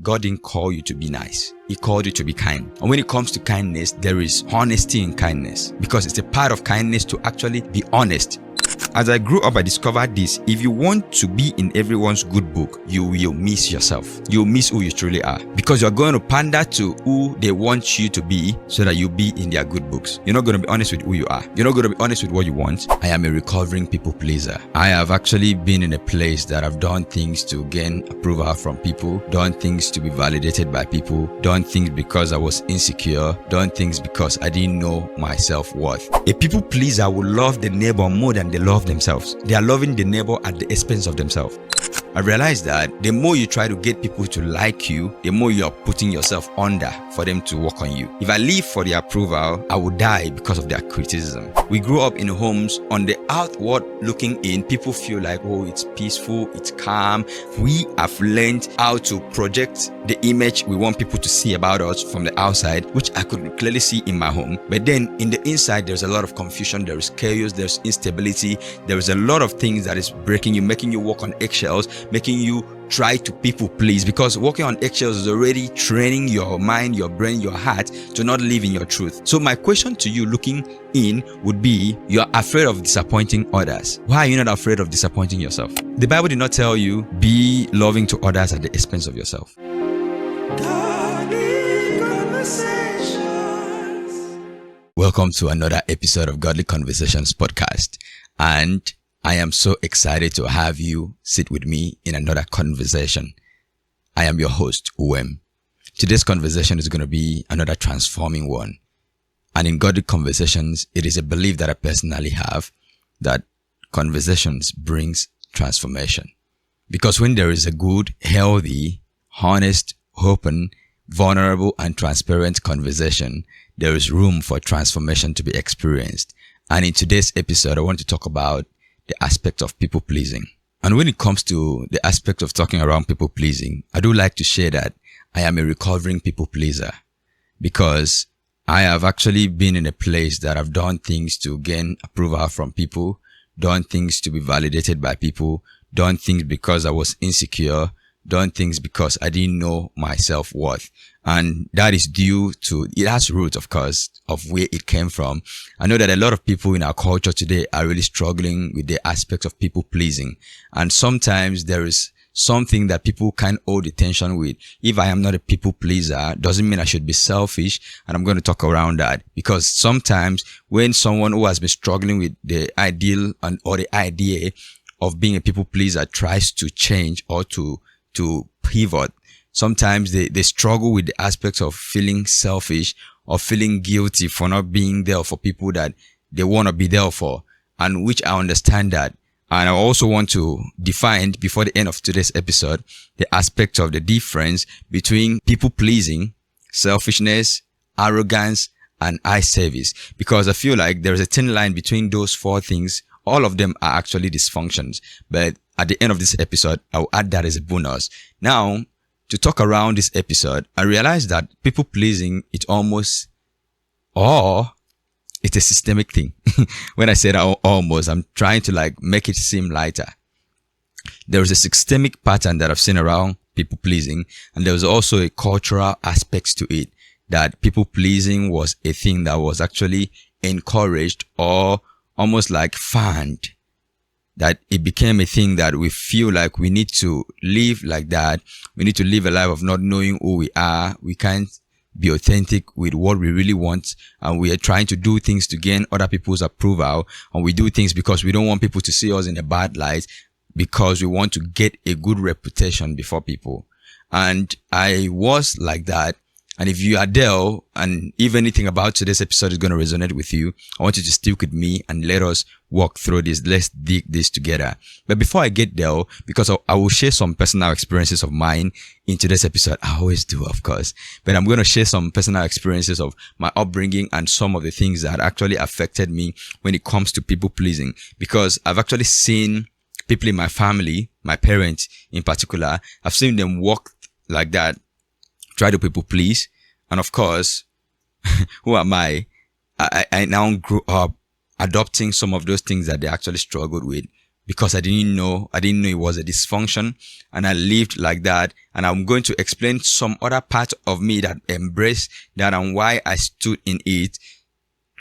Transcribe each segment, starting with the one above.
God didn't call you to be nice. He called you to be kind. And when it comes to kindness, there is honesty in kindness, because it's a part of kindness to actually be honest. As I grew up, I discovered this. If you want to be in everyone's good book, you will miss yourself. You'll miss who you truly are, because you're going to pander to who they want you to be so that you'll be in their good books. You're not going to be honest with who you are. You're not going to be honest with what you want. I am a recovering people pleaser. I have actually been in a place that I've done things to gain approval from people, done things to be validated by people, done things because I was insecure, done things because I didn't know my self-worth. A people pleaser will love the neighbor more than they love themselves. They are loving the neighbor at the expense of themselves. I realized that the more you try to get people to like you, the more you are putting yourself under for them to work on you. If I live for their approval, I will die because of their criticism. We grew up in homes, on the outward looking in, people feel like, oh, it's peaceful, it's calm. We have learned how to project the image we want people to see about us from the outside, which I could clearly see in my home. But then in the inside, there's a lot of confusion, there is chaos, there's instability, there is a lot of things that is breaking you, making you walk on eggshells, making you try to people please, because walking on eggshells is already training your mind, your brain, your heart to not live in your truth. So my question to you looking in would be, you're afraid of disappointing others. Why are you not afraid of disappointing yourself? The Bible did not tell you be loving to others at the expense of yourself. Welcome to another episode of Godly Conversations podcast, and I am so excited to have you sit with me in another conversation. I am your host, Uwem. Today's conversation is going to be another transforming one. And in Godly Conversations, it is a belief that I personally have that conversations brings transformation. Because when there is a good, healthy, honest, open, vulnerable, and transparent conversation, there is room for transformation to be experienced. And in today's episode, I want to talk about the aspect of people pleasing. And when it comes to the aspect of talking around people pleasing, I do like to share that I am a recovering people pleaser, because I have actually been in a place that I've done things to gain approval from people, done things to be validated by people, done things because I was insecure, done things because I didn't know my self-worth. And that is due to, it has roots, of course, of where it came from. I know that a lot of people in our culture today are really struggling with the aspects of people pleasing. And sometimes there is something that people can't hold attention with. If I am not a people pleaser, doesn't mean I should be selfish. And I'm going to talk around that, because sometimes when someone who has been struggling with the ideal or the idea of being a people pleaser tries to change or to pivot, sometimes they struggle with the aspects of feeling selfish or feeling guilty for not being there for people that they want to be there for, and which I understand that. And I also want to define, before the end of today's episode, the aspect of the difference between people pleasing, selfishness, arrogance, and eye service, because I feel like there is a thin line between those four things. All of them are actually dysfunctions, but at the end of this episode, I'll add that as a bonus. Now, to talk around this episode, I realized that people pleasing, it's almost, or it's a systemic thing. When I say that almost, I'm trying to make it seem lighter. There is a systemic pattern that I've seen around people pleasing, and there was also a cultural aspect to it, that people pleasing was a thing that was actually encouraged or almost like fanned. That it became a thing that we feel like we need to live like that. We need to live a life of not knowing who we are. We can't be authentic with what we really want. And we are trying to do things to gain other people's approval. And we do things because we don't want people to see us in a bad light, because we want to get a good reputation before people. And I was like that. And if you are there, and if anything about today's episode is going to resonate with you, I want you to stick with me and let us walk through this. Let's dig this together. But before I get there, because I will share some personal experiences of mine in today's episode. I always do, of course. But I'm going to share some personal experiences of my upbringing and some of the things that actually affected me when it comes to people pleasing. Because I've actually seen people in my family, my parents in particular, I've seen them walk like that, try to people please. And of course, who am I? I now grew up adopting some of those things that they actually struggled with because I didn't know it was a dysfunction, and I lived like that. And I'm going to explain some other part of me that embraced that and why I stood in it,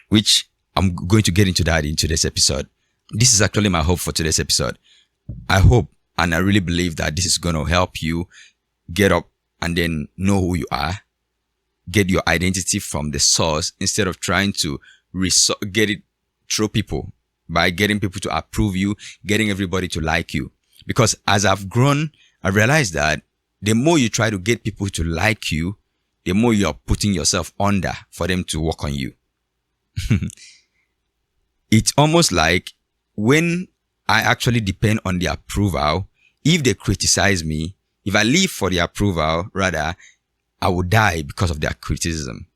which I'm going to get into that in today's episode. This is actually my hope for today's episode. I hope and I really believe that this is going to help you get up and then know who you are, get your identity from the source instead of trying to get it through people by getting people to approve you, getting everybody to like you. Because as I've grown, I realized that the more you try to get people to like you, the more you're putting yourself under for them to work on you. It's almost like when I actually depend on their approval, if they criticize me, if I live for their approval, rather, I will die because of their criticism.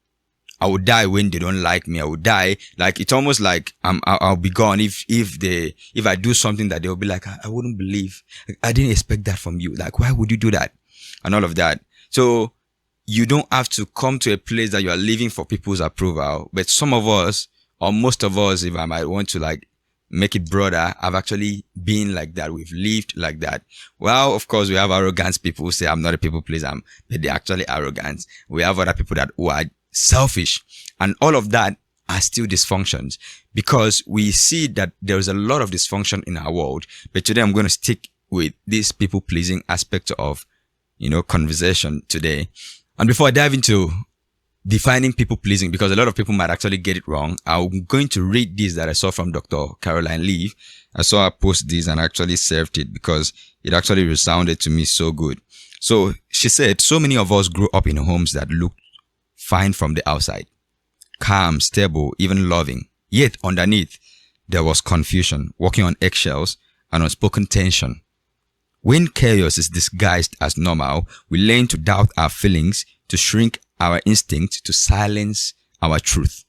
I would die when they don't like me. I would die. Like, it's almost like I'll be gone if I do something that they'll be like, I wouldn't believe. I didn't expect that from you. Like, why would you do that? And all of that. So you don't have to come to a place that you are living for people's approval. But some of us, or most of us, if I might want to like make it broader, have actually been like that. We've lived like that. Well, of course, we have arrogance people who say, I'm not a people pleaser, but they're actually arrogant. We have other people who are selfish, and all of that are still dysfunctions, because we see that there is a lot of dysfunction in our world. But today I'm going to stick with this people pleasing aspect of, conversation today. And before I dive into defining people pleasing, because a lot of people might actually get it wrong, I'm going to read this that I saw from Dr. Caroline Leaf. I saw her post this and I actually saved it because it actually resounded to me so good. So she said, so many of us grew up in homes that looked fine from the outside, calm, stable, even loving. Yet underneath, there was confusion, walking on eggshells, and unspoken tension. When chaos is disguised as normal, we learn to doubt our feelings, to shrink our instinct, to silence our truth.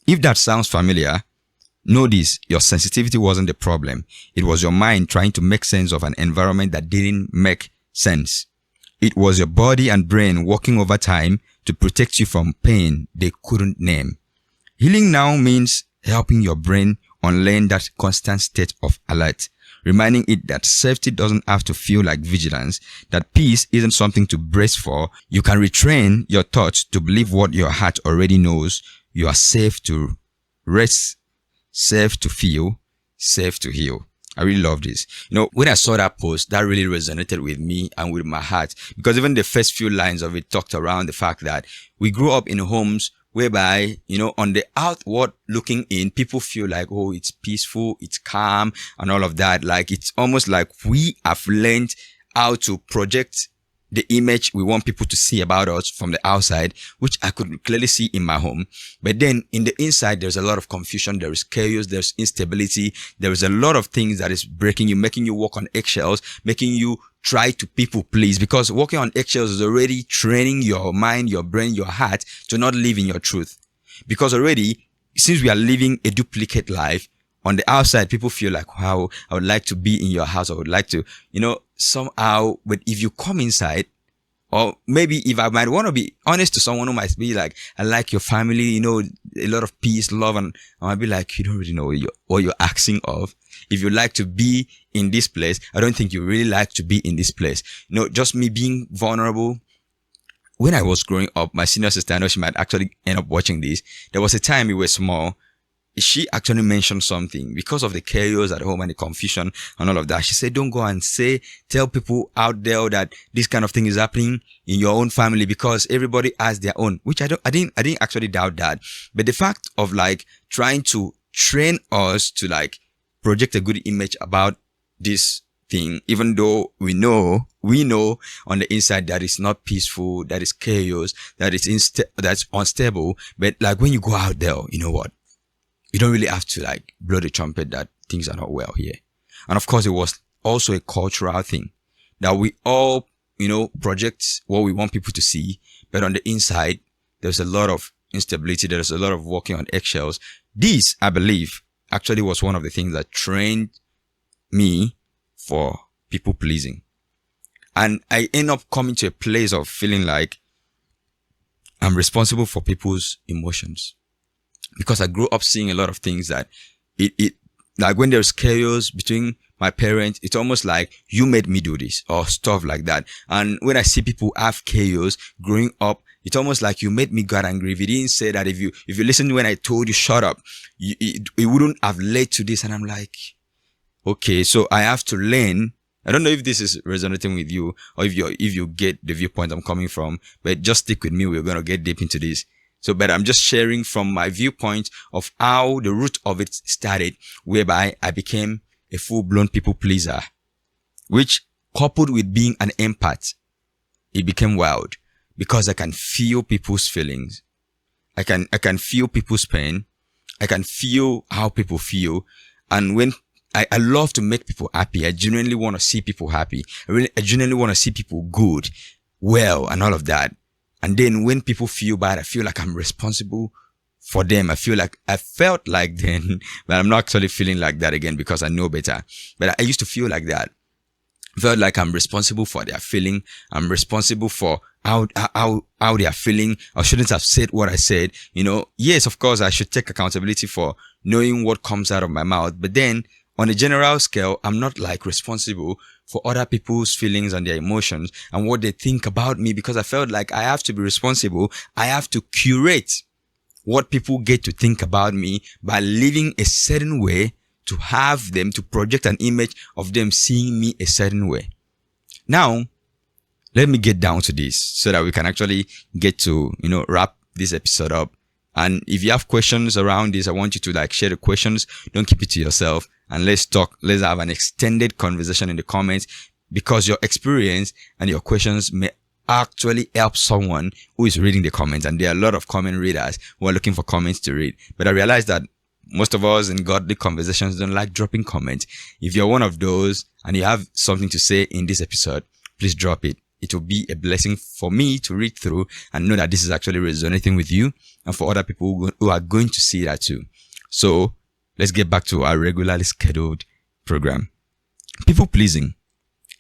If that sounds familiar, know this: your sensitivity wasn't the problem. It was your mind trying to make sense of an environment that didn't make sense. It was your body and brain working overtime to protect you from pain they couldn't name. Healing now means helping your brain unlearn that constant state of alert, reminding it that safety doesn't have to feel like vigilance, that peace isn't something to brace for. You can retrain your thoughts to believe what your heart already knows. You are safe to rest, safe to feel, safe to heal. I really love this. When I saw that post, that really resonated with me and with my heart, because even the first few lines of it talked around the fact that we grew up in homes whereby, on the outward looking in, people feel like, oh, it's peaceful, it's calm and all of that. Like, it's almost like we have learned how to project the image we want people to see about us from the outside, which I could clearly see in my home. But then in the inside, there's a lot of confusion. There is chaos. There's instability. There is a lot of things that is breaking you, making you walk on eggshells, making you try to people please, because walking on eggshells is already training your mind, your brain, your heart to not live in your truth. Because already, since we are living a duplicate life, on the outside, people feel like, wow, I would like to be in your house. I would like to, somehow. But if you come inside, or maybe if I might want to be honest to someone who might be like, I like your family, a lot of peace, love, and I might be like, you don't really know what you're asking of. If you like to be in this place, I don't think you really like to be in this place. Just me being vulnerable. When I was growing up, my senior sister, I know she might actually end up watching this. There was a time we were small. She actually mentioned something because of the chaos at home and the confusion and all of that. She said, don't go and tell people out there that this kind of thing is happening in your own family, because everybody has their own, which I didn't actually doubt that. But the fact of like trying to train us to like project a good image about this thing, even though we know on the inside that it's not peaceful, that it's chaos, that that's unstable. But like when you go out there, you know what? You don't really have to like blow the trumpet that things are not well here. And of course, it was also a cultural thing that we all, project what we want people to see. But on the inside, there's a lot of instability. There's a lot of walking on eggshells. This, I believe, actually was one of the things that trained me for people pleasing. And I end up coming to a place of feeling like I'm responsible for people's emotions. Because I grew up seeing a lot of things that it like when there's chaos between my parents, it's almost like you made me do this or stuff like that. And when I see people have chaos growing up, it's almost like you made me get angry. If you didn't say that, if you listened when I told you shut up, it wouldn't have led to this. And I'm like, okay, so I have to learn. I don't know if this is resonating with you or if you get the viewpoint I'm coming from, but just stick with me. We're going to get deep into this. So, but I'm just sharing from my viewpoint of how the root of it started, whereby I became a full-blown people pleaser, which coupled with being an empath, it became wild because I can feel people's feelings. I can feel people's pain. I can feel how people feel. And when I love to make people happy. I genuinely want to see people happy. I genuinely want to see people good, well, and all of that. And then when people feel bad, I feel like I'm responsible for them. I felt like then, but I'm not actually feeling like that again because I know better. But I used to feel like that. I felt like I'm responsible for their feeling. I'm responsible for how they are feeling. I shouldn't have said what I said. Yes, of course, I should take accountability for knowing what comes out of my mouth. But then, on a general scale, I'm not like responsible for other people's feelings and their emotions and what they think about me because I felt like I have to be responsible. I have to curate what people get to think about me by living a certain way to have them to project an image of them seeing me a certain way. Now, let me get down to this so that we can actually get to, wrap this episode up. And if you have questions around this, I want you to share the questions. Don't keep it to yourself. And let's talk. Let's have an extended conversation in the comments because your experience and your questions may actually help someone who is reading the comments. And there are a lot of comment readers who are looking for comments to read. But I realize that most of us in godly conversations don't like dropping comments. If you're one of those and you have something to say in this episode, please drop it. It will be a blessing for me to read through and know that this is actually resonating with you and for other people who are going to see that too. So let's get back to our regularly scheduled program. People pleasing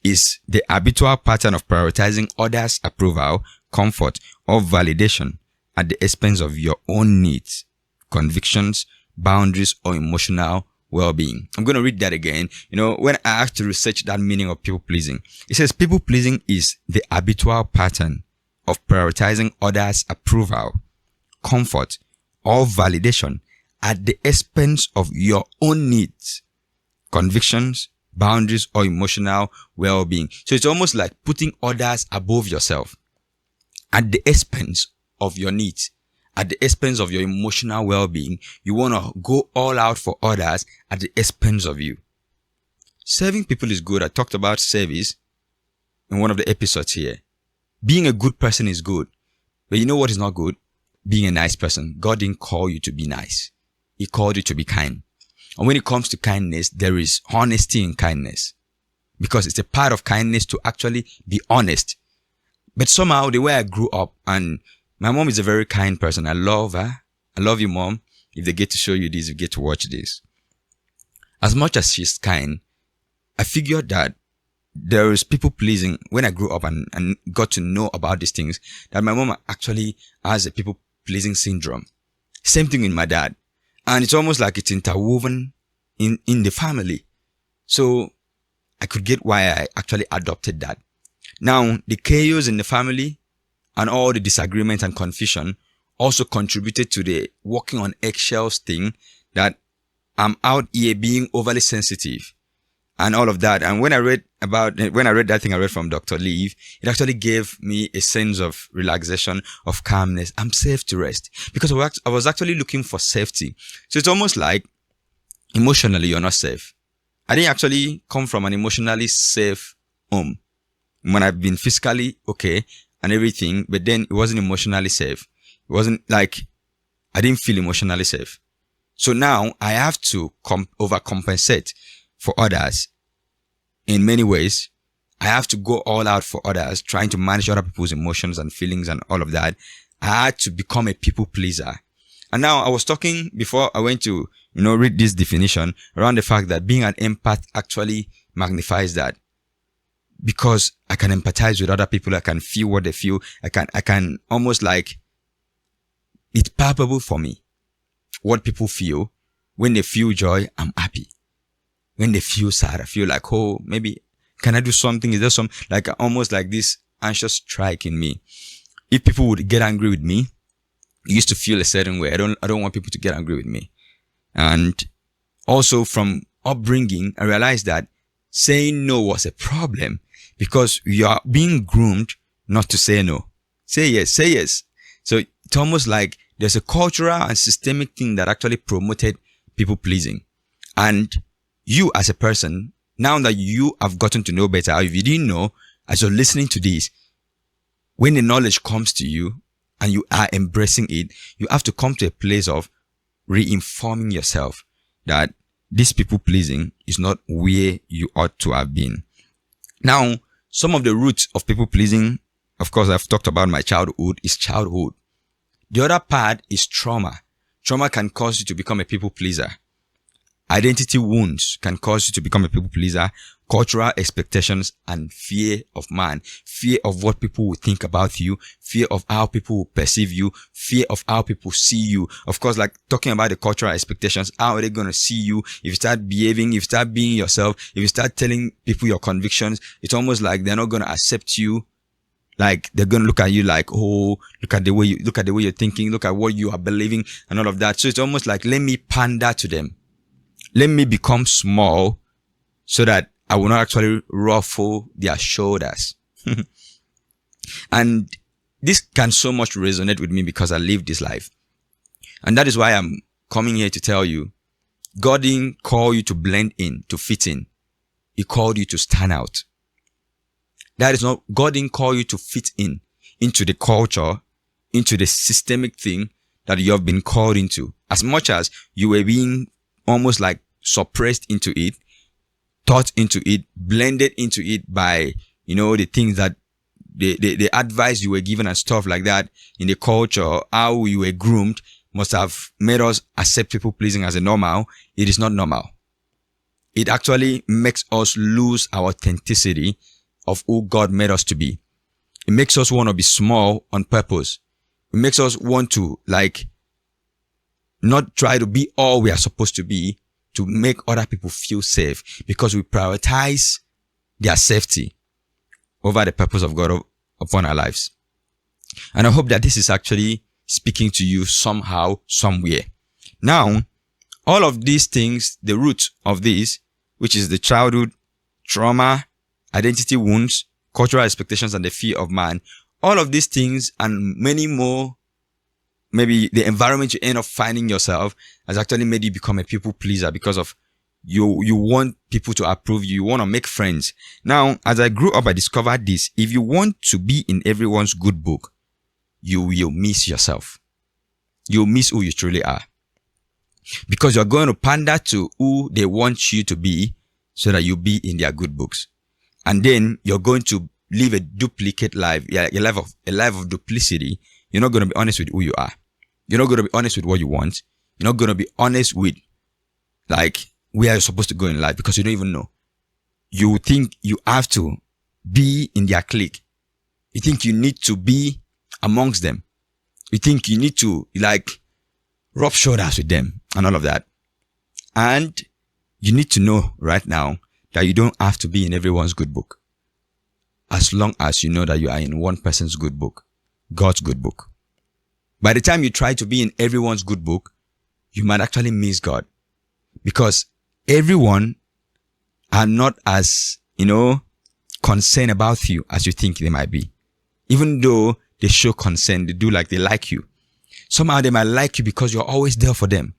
is the habitual pattern of prioritizing others' approval, comfort, or validation at the expense of your own needs, convictions, boundaries, or emotional well-being. I'm going to read that again. When I asked to research that meaning of people pleasing, it says people pleasing is the habitual pattern of prioritizing others' approval, comfort, or validation at the expense of your own needs, convictions, boundaries, or emotional well-being. So it's almost like putting others above yourself at the expense of your needs, at the expense of your emotional well-being. You want to go all out for others at the expense of you. Serving people is good. I talked about service in one of the episodes here. Being a good person is good. But you know what is not good? Being a nice person. God didn't call you to be nice. He called you to be kind. And when it comes to kindness, there is honesty in kindness. Because it's a part of kindness to actually be honest. But somehow, the way I grew up, and my mom is a very kind person. I love her. I love you, Mom. If they get to show you this, you get to watch this. As much as she's kind, I figured that there is people pleasing. When I grew up and got to know about these things, that my mom actually has a people pleasing syndrome. Same thing with my dad. And it's almost like it's interwoven in the family. So I could get why I actually adopted that. Now, the chaos in the family and all the disagreement and confusion also contributed to the walking on eggshells thing, that I'm out here being overly sensitive and all of that. And when I read that thing I read from Dr. Leaf, it actually gave me a sense of relaxation, of calmness. I'm safe to rest because I was actually looking for safety. So it's almost like emotionally you're not safe. I didn't actually come from an emotionally safe home. When I've been physically okay and everything, but then it wasn't emotionally safe. It wasn't like I didn't feel emotionally safe. So now I have to overcompensate for others in many ways. I have to go all out for others, trying to manage other people's emotions and feelings and all of that. I had to become a people pleaser. And now I was talking before I went to, read this definition around the fact that being an empath actually magnifies that. Because I can empathize with other people. I can feel what they feel. I can almost like, it's palpable for me what people feel. When they feel joy, I'm happy. when they feel sad, I feel like, oh, maybe can I do something? Is there some, like, almost like this anxious strike in me? If people would get angry with me, I used to feel a certain way. I don't want people to get angry with me. And also from upbringing, I realized that saying no was a problem because you are being groomed not to say no. Say yes, say yes. So it's almost like there's a cultural and systemic thing that actually promoted people pleasing. And you as a person, now that you have gotten to know better, or if you didn't know, as you're listening to this, when the knowledge comes to you and you are embracing it, you have to come to a place of reinforming yourself that this people pleasing is not where you ought to have been. Now, some of the roots of people pleasing, of course, I've talked about my childhood, is childhood. The other part is trauma. Trauma can cause you to become a people pleaser. Identity wounds can cause you to become a people pleaser. Cultural expectations and fear of man. Fear of what people will think about you. Fear of how people will perceive you. Fear of how people see you. Of course, like talking about the cultural expectations, how are they going to see you? If you start behaving, if you start being yourself, if you start telling people your convictions, it's almost like they're not going to accept you. Like they're going to look at you like, oh, look at the way you're thinking, look at what you are believing and all of that. So it's almost like, let me pander to them. Let me become small so that I will not actually ruffle their shoulders. And this can so much resonate with me because I live this life. And that is why I'm coming here to tell you, God didn't call you to blend in, to fit in. He called you to stand out. That is not, God didn't call you to fit in, into the culture, into the systemic thing that you have been called into. As much as you were being almost like suppressed into it, taught into it, blended into it by, the things that the advice you were given and stuff like that in the culture, how you were groomed must have made us accept people pleasing as a normal. It is not normal. It actually makes us lose our authenticity of who God made us to be. It makes us want to be small on purpose. It makes us want to not try to be all we are supposed to be to make other people feel safe, because we prioritize their safety over the purpose of God upon our lives. And I hope that this is actually speaking to you somehow, somewhere. Now, all of these things, the root of this, which is the childhood, trauma, identity wounds, cultural expectations, and the fear of man, all of these things and many more, maybe the environment you end up finding yourself has actually made you become a people pleaser because of you want people to approve you. You want to make friends. Now, as I grew up, I discovered this. If you want to be in everyone's good book, you will miss yourself. You'll miss who you truly are. Because you're going to pander to who they want you to be so that you'll be in their good books. And then you're going to live a duplicate life, a life of duplicity. You're not going to be honest with who you are. You're not going to be honest with what you want. You're not going to be honest with where you're supposed to go in life because you don't even know. You think you have to be in their clique. You think you need to be amongst them. You think you need to rub shoulders with them and all of that. And you need to know right now that you don't have to be in everyone's good book. As long as you know that you are in one person's good book, God's good book. By the time you try to be in everyone's good book, you might actually miss God. Because everyone are not as, concerned about you as you think they might be. Even though they show concern, they do like they like you. Somehow they might like you because you're always there for them.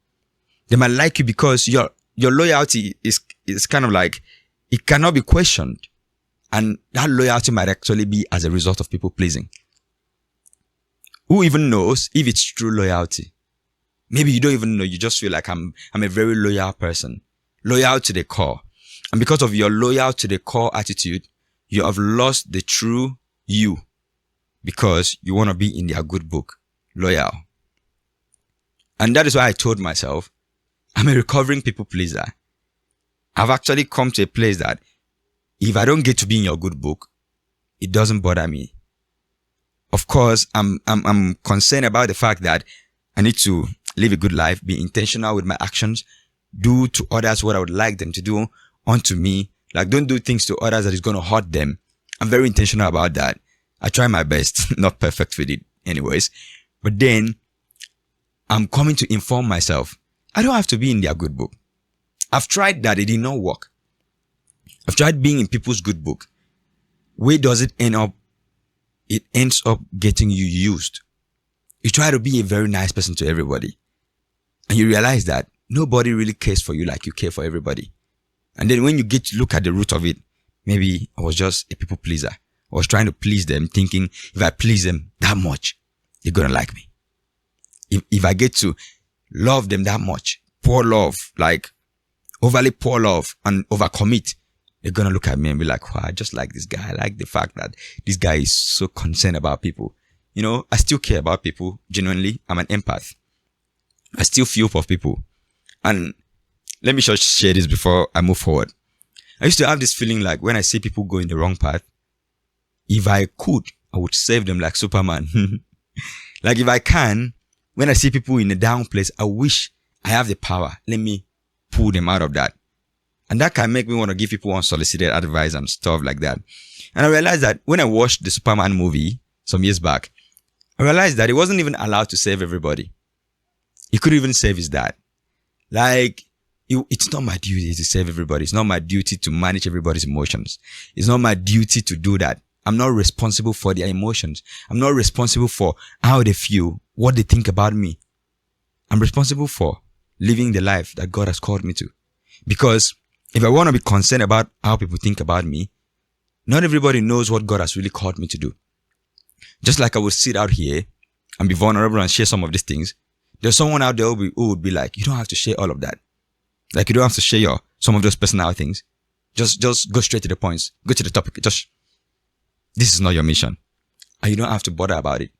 They might like you because your loyalty is kind of like, it cannot be questioned. And that loyalty might actually be as a result of people pleasing. Who even knows if it's true loyalty? Maybe you don't even know. You just feel like I'm a very loyal person. Loyal to the core. And because of your loyal to the core attitude, you have lost the true you. Because you want to be in their good book. Loyal. And that is why I told myself, I'm a recovering people pleaser. I've actually come to a place that if I don't get to be in your good book, it doesn't bother me. Of course, I'm concerned about the fact that I need to live a good life, be intentional with my actions, do to others what I would like them to do, onto me. Like, don't do things to others that is going to hurt them. I'm very intentional about that. I try my best, not perfect with it anyways. But then I'm coming to inform myself. I don't have to be in their good book. I've tried that. It did not work. I've tried being in people's good book. Where does it end up? It ends up getting you used. You try to be a very nice person to everybody. And you realize that nobody really cares for you like you care for everybody. And then when you get to look at the root of it, maybe I was just a people pleaser. I was trying to please them, thinking if I please them that much, they're going to like me. If I get to love them that much, pour love, like overly pour love and overcommit, they're going to look at me and be like, wow, I just like this guy. I like the fact that this guy is so concerned about people. You know, I still care about people. Genuinely, I'm an empath. I still feel for people. And let me just share this before I move forward. I used to have this feeling like when I see people go in the wrong path, if I could, I would save them like Superman. Like if I can, when I see people in a down place, I wish I have the power. Let me pull them out of that. And that can make me want to give people unsolicited advice and stuff like that. And I realized that when I watched the Superman movie some years back, I realized that he wasn't even allowed to save everybody. He couldn't even save his dad. Like, it's not my duty to save everybody. It's not my duty to manage everybody's emotions. It's not my duty to do that. I'm not responsible for their emotions. I'm not responsible for how they feel, what they think about me. I'm responsible for living the life that God has called me to. Because if I want to be concerned about how people think about me, not everybody knows what God has really called me to do. Just like I would sit out here and be vulnerable and share some of these things, there's someone out there who would be like, you don't have to share all of that. Like, you don't have to share some of those personal things. Just go straight to the points. Go to the topic. This is not your mission. And you don't have to bother about it.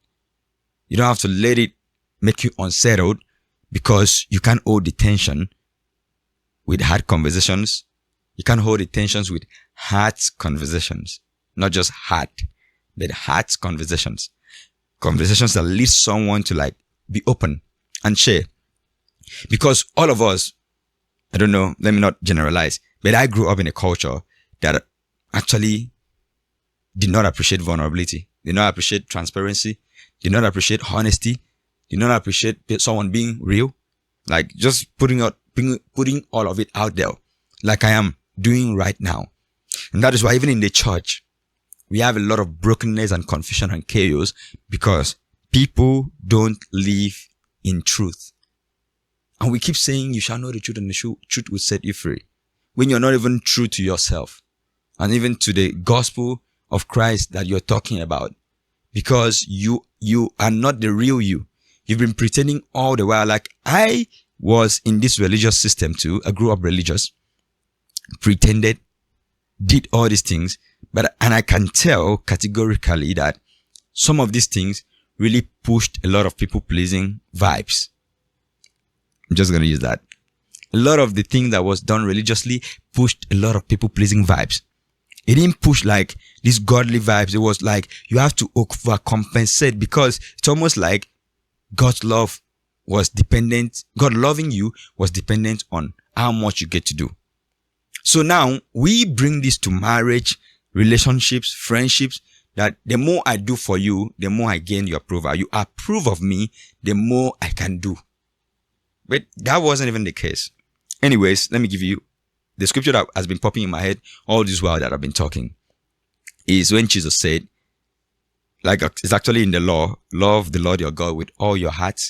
You don't have to let it make you unsettled because you can't hold the tension with hard conversations. You can't hold the tensions with hard conversations. Not just hard, but hard conversations. Conversations that lead someone to like be open and share. Because all of us, I don't know, let me not generalize, but I grew up in a culture that actually did not appreciate vulnerability, did not appreciate transparency, did not appreciate honesty, did not appreciate someone being real. Like just putting all of it out there, like I am doing right now. And that is why even in the church, we have a lot of brokenness and confusion and chaos because people don't live in truth. And we keep saying you shall know the truth and the truth will set you free. When you're not even true to yourself and even to the gospel of Christ that you're talking about, because you are not the real you. You've been pretending all the while. Like I was in this religious system too. I grew up religious, pretended, did all these things, and I can tell categorically that some of these things really pushed a lot of people-pleasing vibes. I'm just going to use that. A lot of the things that was done religiously pushed a lot of people-pleasing vibes. It didn't push like these godly vibes. It was like you have to overcompensate because it's almost like God's love was dependent. God loving you was dependent on how much you get to do. So now we bring this to marriage, relationships, friendships, that the more I do for you, the more I gain your approval. You approve of me, the more I can do. But that wasn't even the case. Anyways, let me give you the scripture that has been popping in my head all this while that I've been talking. Is when Jesus said, like it's actually in the law, love the Lord your God with all your heart,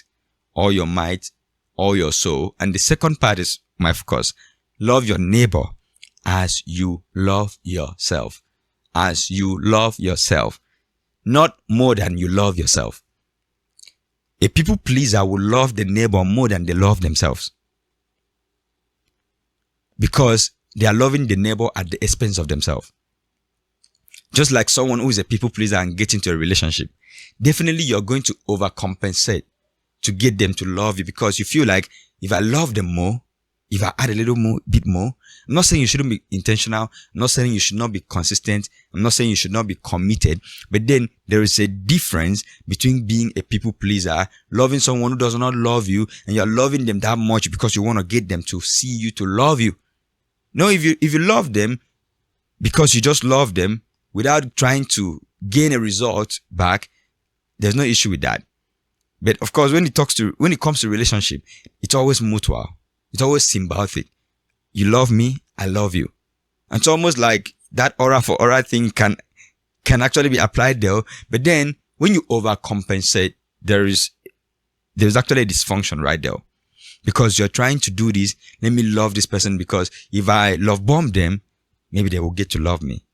all your might, all your soul. And the second part is my focus. Love your neighbor as you love yourself. As you love yourself. Not more than you love yourself. A people pleaser will love the neighbor more than they love themselves. Because they are loving the neighbor at the expense of themselves. Just like someone who is a people pleaser and gets into a relationship, definitely you're going to overcompensate to get them to love you because you feel like if I love them more, if I add a little bit more, I'm not saying you shouldn't be intentional. I'm not saying you should not be consistent. I'm not saying you should not be committed. But then there is a difference between being a people pleaser, loving someone who does not love you, and you're loving them that much because you want to get them to see you, to love you. No, if you love them because you just love them without trying to gain a result back, there's no issue with that. But of course, when it comes to relationship, it's always mutual. It's always symbiotic. You love me, I love you. And it's almost like that aura for aura thing can actually be applied there. But then when you overcompensate, there's actually a dysfunction right there. Because you're trying to do this, let me love this person, because if I love bomb them, maybe they will get to love me.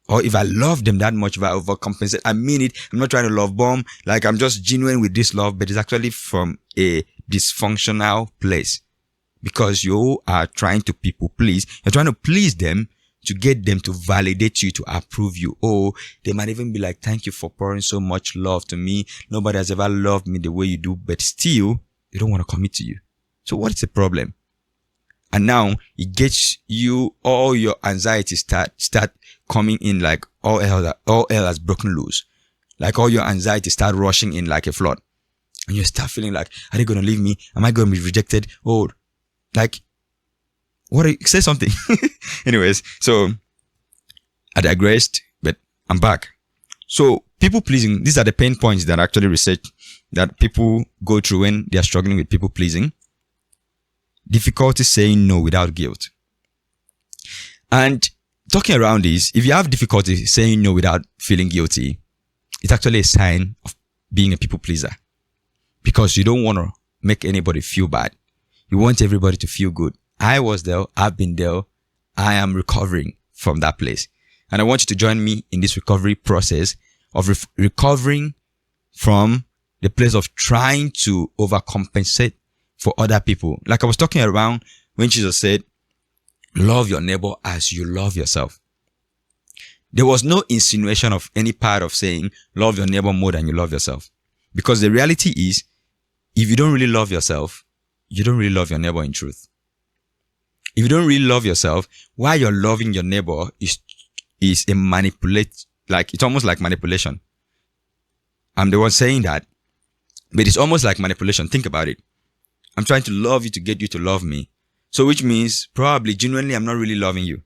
Or if I love them that much, if I overcompensate, I mean it. I'm not trying to love bomb, like I'm just genuine with this love, but it's actually from a dysfunctional place. Because you are trying to people please. You're trying to please them to get them to validate you, to approve you. Oh, they might even be like, thank you for pouring so much love to me. Nobody has ever loved me the way you do, but still, they don't want to commit to you. So what is the problem? And now it gets you, all your anxiety start coming in, like all hell has broken loose. Like all your anxiety start rushing in like a flood. And you start feeling like, are they going to leave me? Am I going to be rejected? Oh, like, say something. Anyways, so I digressed, but I'm back. So people pleasing, these are the pain points that actually research that people go through when they are struggling with people pleasing. Difficulty saying no without guilt. And talking around this, if you have difficulty saying no without feeling guilty, it's actually a sign of being a people pleaser. Because you don't want to make anybody feel bad. You want everybody to feel good. I was there. I've been there. I am recovering from that place. And I want you to join me in this recovery process of recovering from the place of trying to overcompensate for other people. Like I was talking around when Jesus said, love your neighbor as you love yourself. There was no insinuation of any part of saying, love your neighbor more than you love yourself. Because the reality is, if you don't really love yourself, you don't really love your neighbor in truth. If you don't really love yourself, why you're loving your neighbor is a like it's almost like manipulation. I'm the one saying that, but it's almost like manipulation. Think about it. I'm trying to love you to get you to love me. So which means probably genuinely I'm not really loving you,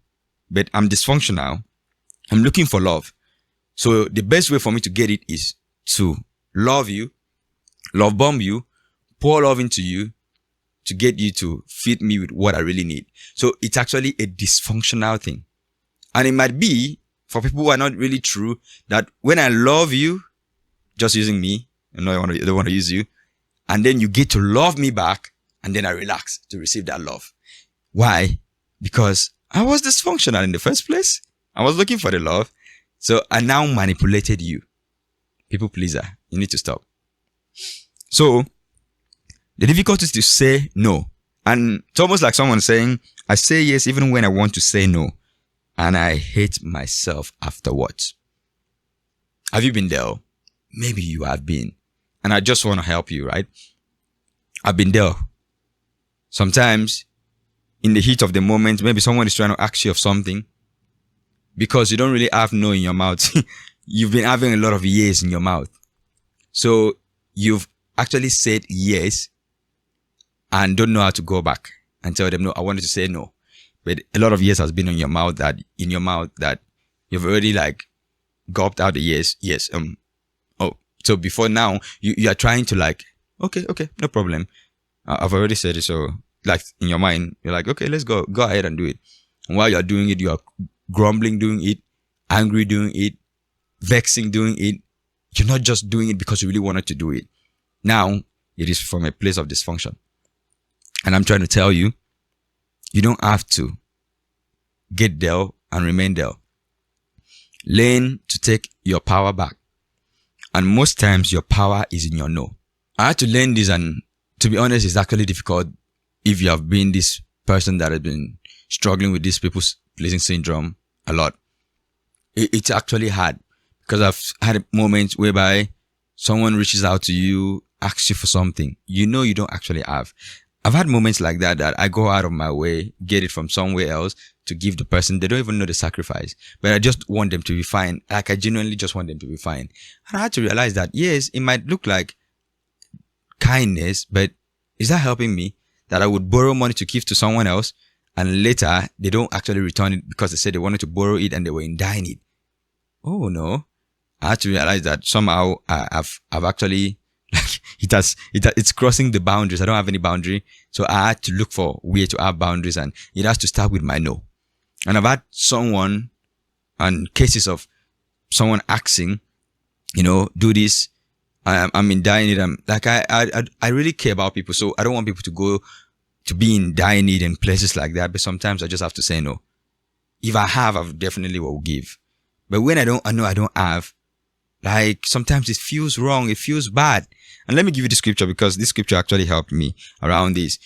but I'm dysfunctional. I'm looking for love. So the best way for me to get it is to love you, love bomb you, pour love into you to get you to feed me with what I really need. So it's actually a dysfunctional thing. And it might be for people who are not really true that when I love you, just using me, I don't want to use you, and then you get to love me back, and then I relax to receive that love. Why? Because I was dysfunctional in the first place. I was looking for the love. So I now manipulated you. People pleaser. You need to stop. So the difficulty is to say no. And it's almost like someone saying, I say yes even when I want to say no. And I hate myself afterwards. Have you been there? Maybe you have been. And I just want to help you, right? I've been there. Sometimes, in the heat of the moment, maybe someone is trying to ask you of something. Because you don't really have no in your mouth. You've been having a lot of yes in your mouth. So, you've actually said yes and don't know how to go back and tell them, no, I wanted to say no. But a lot of yes has been in your mouth that you've already like gulped out the yes. So before now, you are trying to like, okay, no problem. I've already said it. So like in your mind, you're like, okay, let's go ahead and do it. And while you're doing it, you are grumbling doing it, angry doing it, vexing doing it. You're not just doing it because you really wanted to do it. Now, it is from a place of dysfunction. And I'm trying to tell you, you don't have to get there and remain there. Learn to take your power back. And most times your power is in your no. I had to learn this, and to be honest, it's actually difficult if you have been this person that has been struggling with this people pleasing syndrome a lot. It's actually hard because I've had moments whereby someone reaches out to you, asks you for something you know you don't actually have. I've had moments like that I go out of my way, get it from somewhere else to give the person. They don't even know the sacrifice, but I just want them to be fine. Like I genuinely just want them to be fine. And I had to realize that, yes, it might look like kindness, but is that helping me? That I would borrow money to give to someone else and later they don't actually return it because they said they wanted to borrow it and they were in dire need. Oh no. I had to realize that somehow I've actually, like, it's crossing the boundaries. I don't have any boundary. So I had to look for a way to have boundaries, and it has to start with my no. And I've had someone and cases of someone asking, do this. I'm in dire need. I'm like, I really care about people. So I don't want people to go to be in dire need in places like that. But sometimes I just have to say no. If I have, I definitely will give. But when I know I don't have, like, sometimes it feels wrong. It feels bad. And let me give you the scripture, because this scripture actually helped me around this.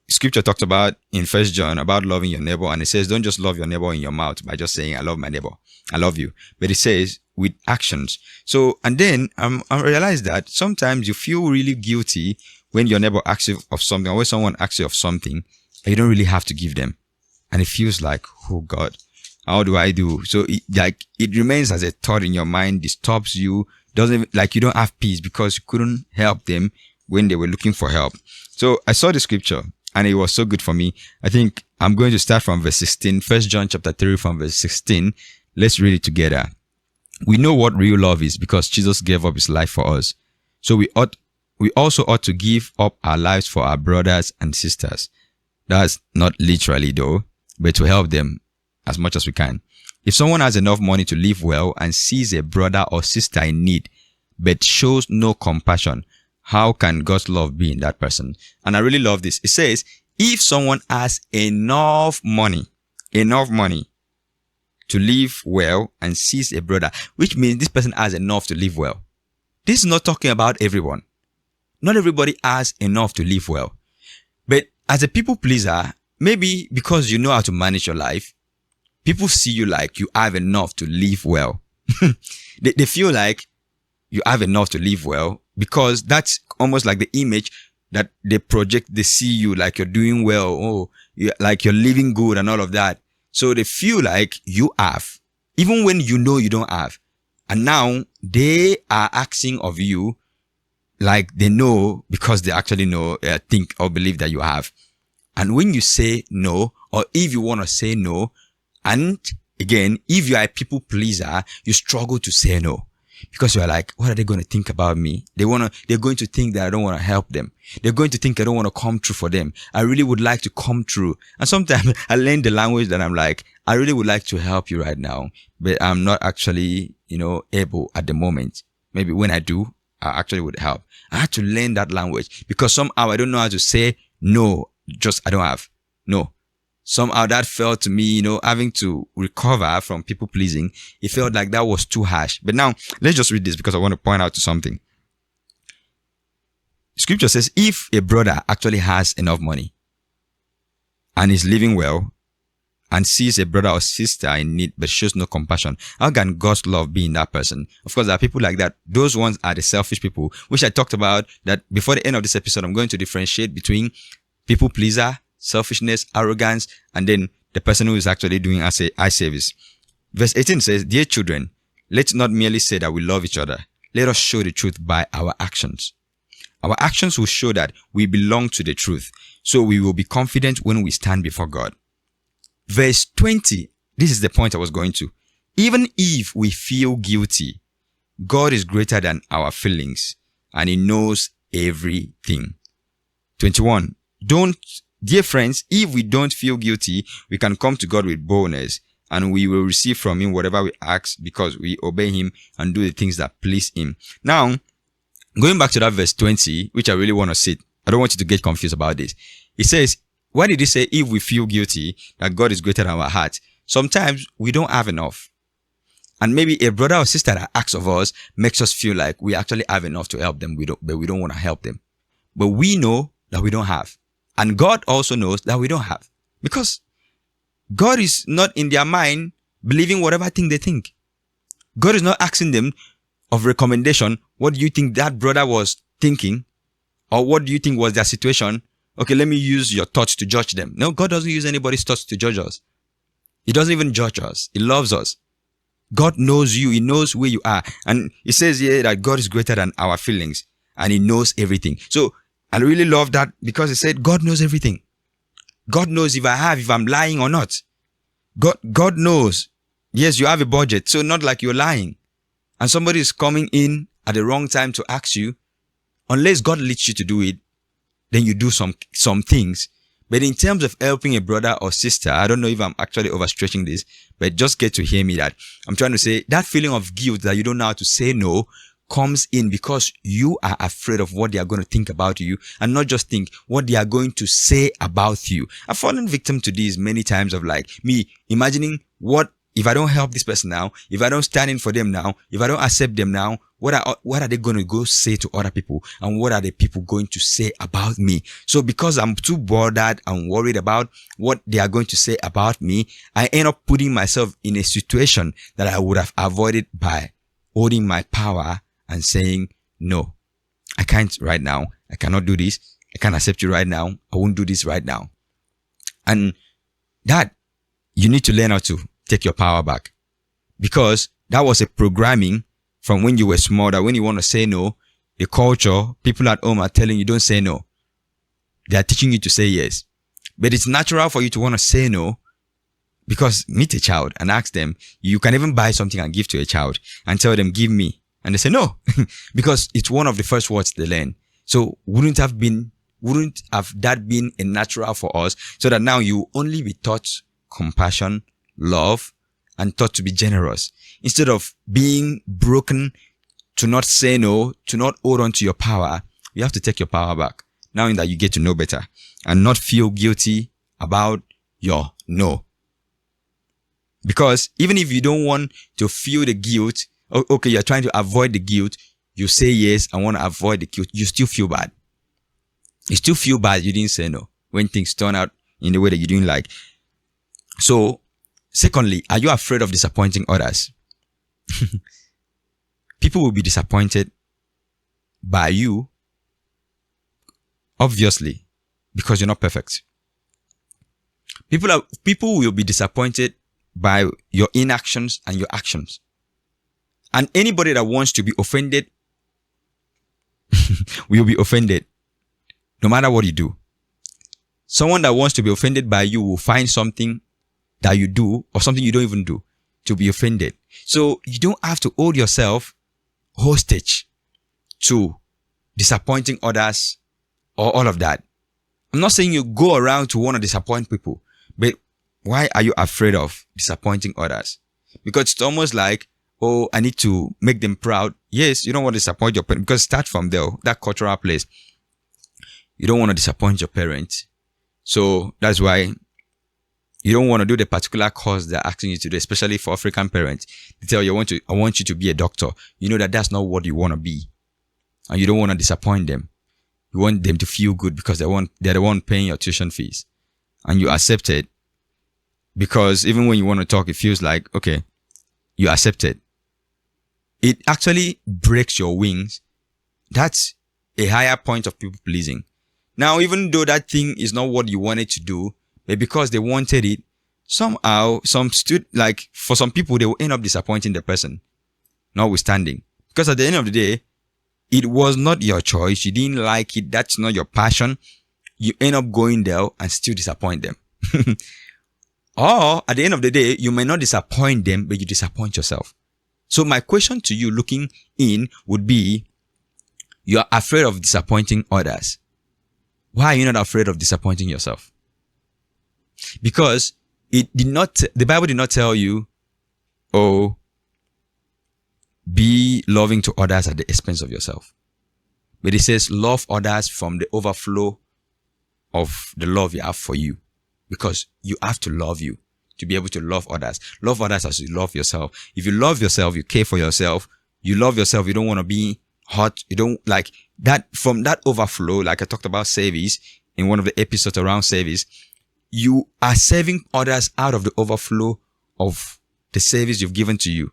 Scripture talks about in 1 John about loving your neighbor. And it says, don't just love your neighbor in your mouth by just saying, I love my neighbor. I love you. But it says with actions. So, and then I realized that sometimes you feel really guilty when your neighbor asks you of something, or when someone asks you of something, and you don't really have to give them. And it feels like, oh God, how do I do? So it remains as a thought in your mind, disturbs you, doesn't, like, you don't have peace because you couldn't help them when they were looking for help. So I saw the scripture and it was so good for me. I think I'm going to start from verse 16, 1 John chapter 3 from verse 16. Let's read it together. We know what real love is because Jesus gave up his life for us. So we also ought to give up our lives for our brothers and sisters. That's not literally though, but to help them as much as we can. If someone has enough money to live well and sees a brother or sister in need, but shows no compassion, how can God's love be in that person? And I really love this. It says, if someone has enough money to live well and sees a brother, which means this person has enough to live well. This is not talking about everyone. Not everybody has enough to live well. But as a people pleaser, maybe because you know how to manage your life, people see you like you have enough to live well. They feel like you have enough to live well because that's almost like the image that they project. They see you like you're doing well. Oh, like you're living good and all of that. So they feel like you have, even when you know you don't have. And now they are asking of you like they know because they actually know, think or believe that you have. And when you say no, or if you want to say no, and again, if you are a people pleaser, you struggle to say no because you are like, what are they going to think about me? They're going to think that I don't want to help them. They're going to think I don't want to come through for them. I really would like to come through. And sometimes I learn the language that I'm like, I really would like to help you right now, but I'm not actually, able at the moment. Maybe when I do, I actually would help. I had to learn that language because somehow I don't know how to say no, just I don't have. No. Somehow that felt to me, having to recover from people pleasing. It felt like that was too harsh. But now let's just read this because I want to point out to something. Scripture says, if a brother actually has enough money and is living well and sees a brother or sister in need but shows no compassion, how can God's love be in that person? Of course, there are people like that. Those ones are the selfish people, which I talked about that before the end of this episode. I'm going to differentiate between people pleaser, selfishness, arrogance, and then the person who is actually doing eye service. Verse 18 says, dear children, let's not merely say that we love each other. Let us show the truth by our actions. Our actions will show that we belong to the truth. So we will be confident when we stand before God. Verse 20, this is the point I was going to. Even if we feel guilty, God is greater than our feelings and he knows everything. 21, dear friends, if we don't feel guilty, we can come to God with boldness and we will receive from him whatever we ask because we obey him and do the things that please him. Now, going back to that verse 20, which I really want to sit. I don't want you to get confused about this. It says, why did he say if we feel guilty, that God is greater than our heart? Sometimes we don't have enough. And maybe a brother or sister that asks of us makes us feel like we actually have enough to help them, but we don't want to help them. But we know that we don't have. And God also knows that we don't have. Because God is not in their mind believing whatever thing they think. God is not asking them of recommendation. What do you think that brother was thinking? Or what do you think was their situation? Okay, let me use your thoughts to judge them. No, God doesn't use anybody's thoughts to judge us. He doesn't even judge us. He loves us. God knows you. He knows where you are. And he says here that God is greater than our feelings. And he knows everything. So I really love that because he said God knows everything. God knows if I'm lying or not. God knows. Yes, you have a budget, so not like you're lying. And somebody is coming in at the wrong time to ask you. Unless God leads you to do it, then you do some things. But in terms of helping a brother or sister, I don't know if I'm actually overstretching this, but just get to hear me that I'm trying to say that feeling of guilt that you don't know how to say no comes in because you are afraid of what they are going to think about you, and not just think, what they are going to say about you. I've fallen victim to this many times of like me imagining, what if I don't help this person now? If I don't stand in for them now? If I don't accept them now? What are they going to go say to other people? And what are the people going to say about me? So because I'm too bothered and worried about what they are going to say about me, I end up putting myself in a situation that I would have avoided by holding my power and saying, no, I can't right now. I cannot do this. I can't accept you right now. I won't do this right now. And that, you need to learn how to take your power back, because that was a programming from when you were small, that when you want to say no, the culture, people at home are telling you don't say no. They are teaching you to say yes. But it's natural for you to want to say no, because meet a child and ask them, you can even buy something and give to a child and tell them, give me. And they say no, because it's one of the first words they learn. So wouldn't have that been a natural for us, so that now you only be taught compassion, love, and taught to be generous, instead of being broken to not say no, to not hold on to your power. You have to take your power back now, in that you get to know better and not feel guilty about your no. Because even if you don't want to feel the guilt, okay, you're trying to avoid the guilt, you say yes and want to avoid the guilt, you still feel bad. You still feel bad you didn't say no when things turn out in the way that you didn't like. So, secondly, are you afraid of disappointing others? People will be disappointed by you, obviously, because you're not perfect. People will be disappointed by your inactions and your actions. And anybody that wants to be offended will be offended, no matter what you do. Someone that wants to be offended by you will find something that you do or something you don't even do to be offended. So you don't have to hold yourself hostage to disappointing others or all of that. I'm not saying you go around to want to disappoint people, but why are you afraid of disappointing others? Because it's almost like, oh, I need to make them proud. Yes, you don't want to disappoint your parents, because start from there, that cultural place. You don't want to disappoint your parents. So that's why you don't want to do the particular course they're asking you to do, especially for African parents. They tell you, I want you to be a doctor. You know that that's not what you want to be. And you don't want to disappoint them. You want them to feel good because they're the one paying your tuition fees. And you accept it, because even when you want to talk, it feels like, okay, you accept it. It actually breaks your wings. That's a higher point of people pleasing. Now, even though that thing is not what you wanted to do, but because they wanted it, somehow, for some people, they will end up disappointing the person, notwithstanding. Because at the end of the day, it was not your choice. You didn't like it. That's not your passion. You end up going there and still disappoint them. Or at the end of the day, you may not disappoint them, but you disappoint yourself. So my question to you looking in would be, you're afraid of disappointing others. Why are you not afraid of disappointing yourself? Because the Bible did not tell you, oh, be loving to others at the expense of yourself. But it says, love others from the overflow of the love you have for you. Because you have to love you to be able to love others. Love others as you love yourself. If you love yourself, you care for yourself. You love yourself. You don't want to be hot. You don't like that. From that overflow, like I talked about service in one of the episodes around service, you are serving others out of the overflow of the service you've given to you.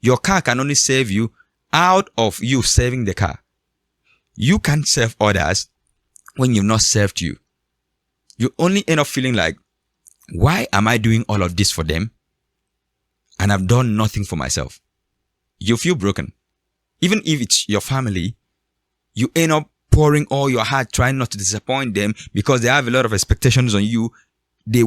Your car can only serve you out of you serving the car. You can't serve others when you've not served you. You only end up feeling like, why am I doing all of this for them and I've done nothing for myself? You feel broken. Even if it's your family, you end up pouring all your heart, trying not to disappoint them because they have a lot of expectations on you. They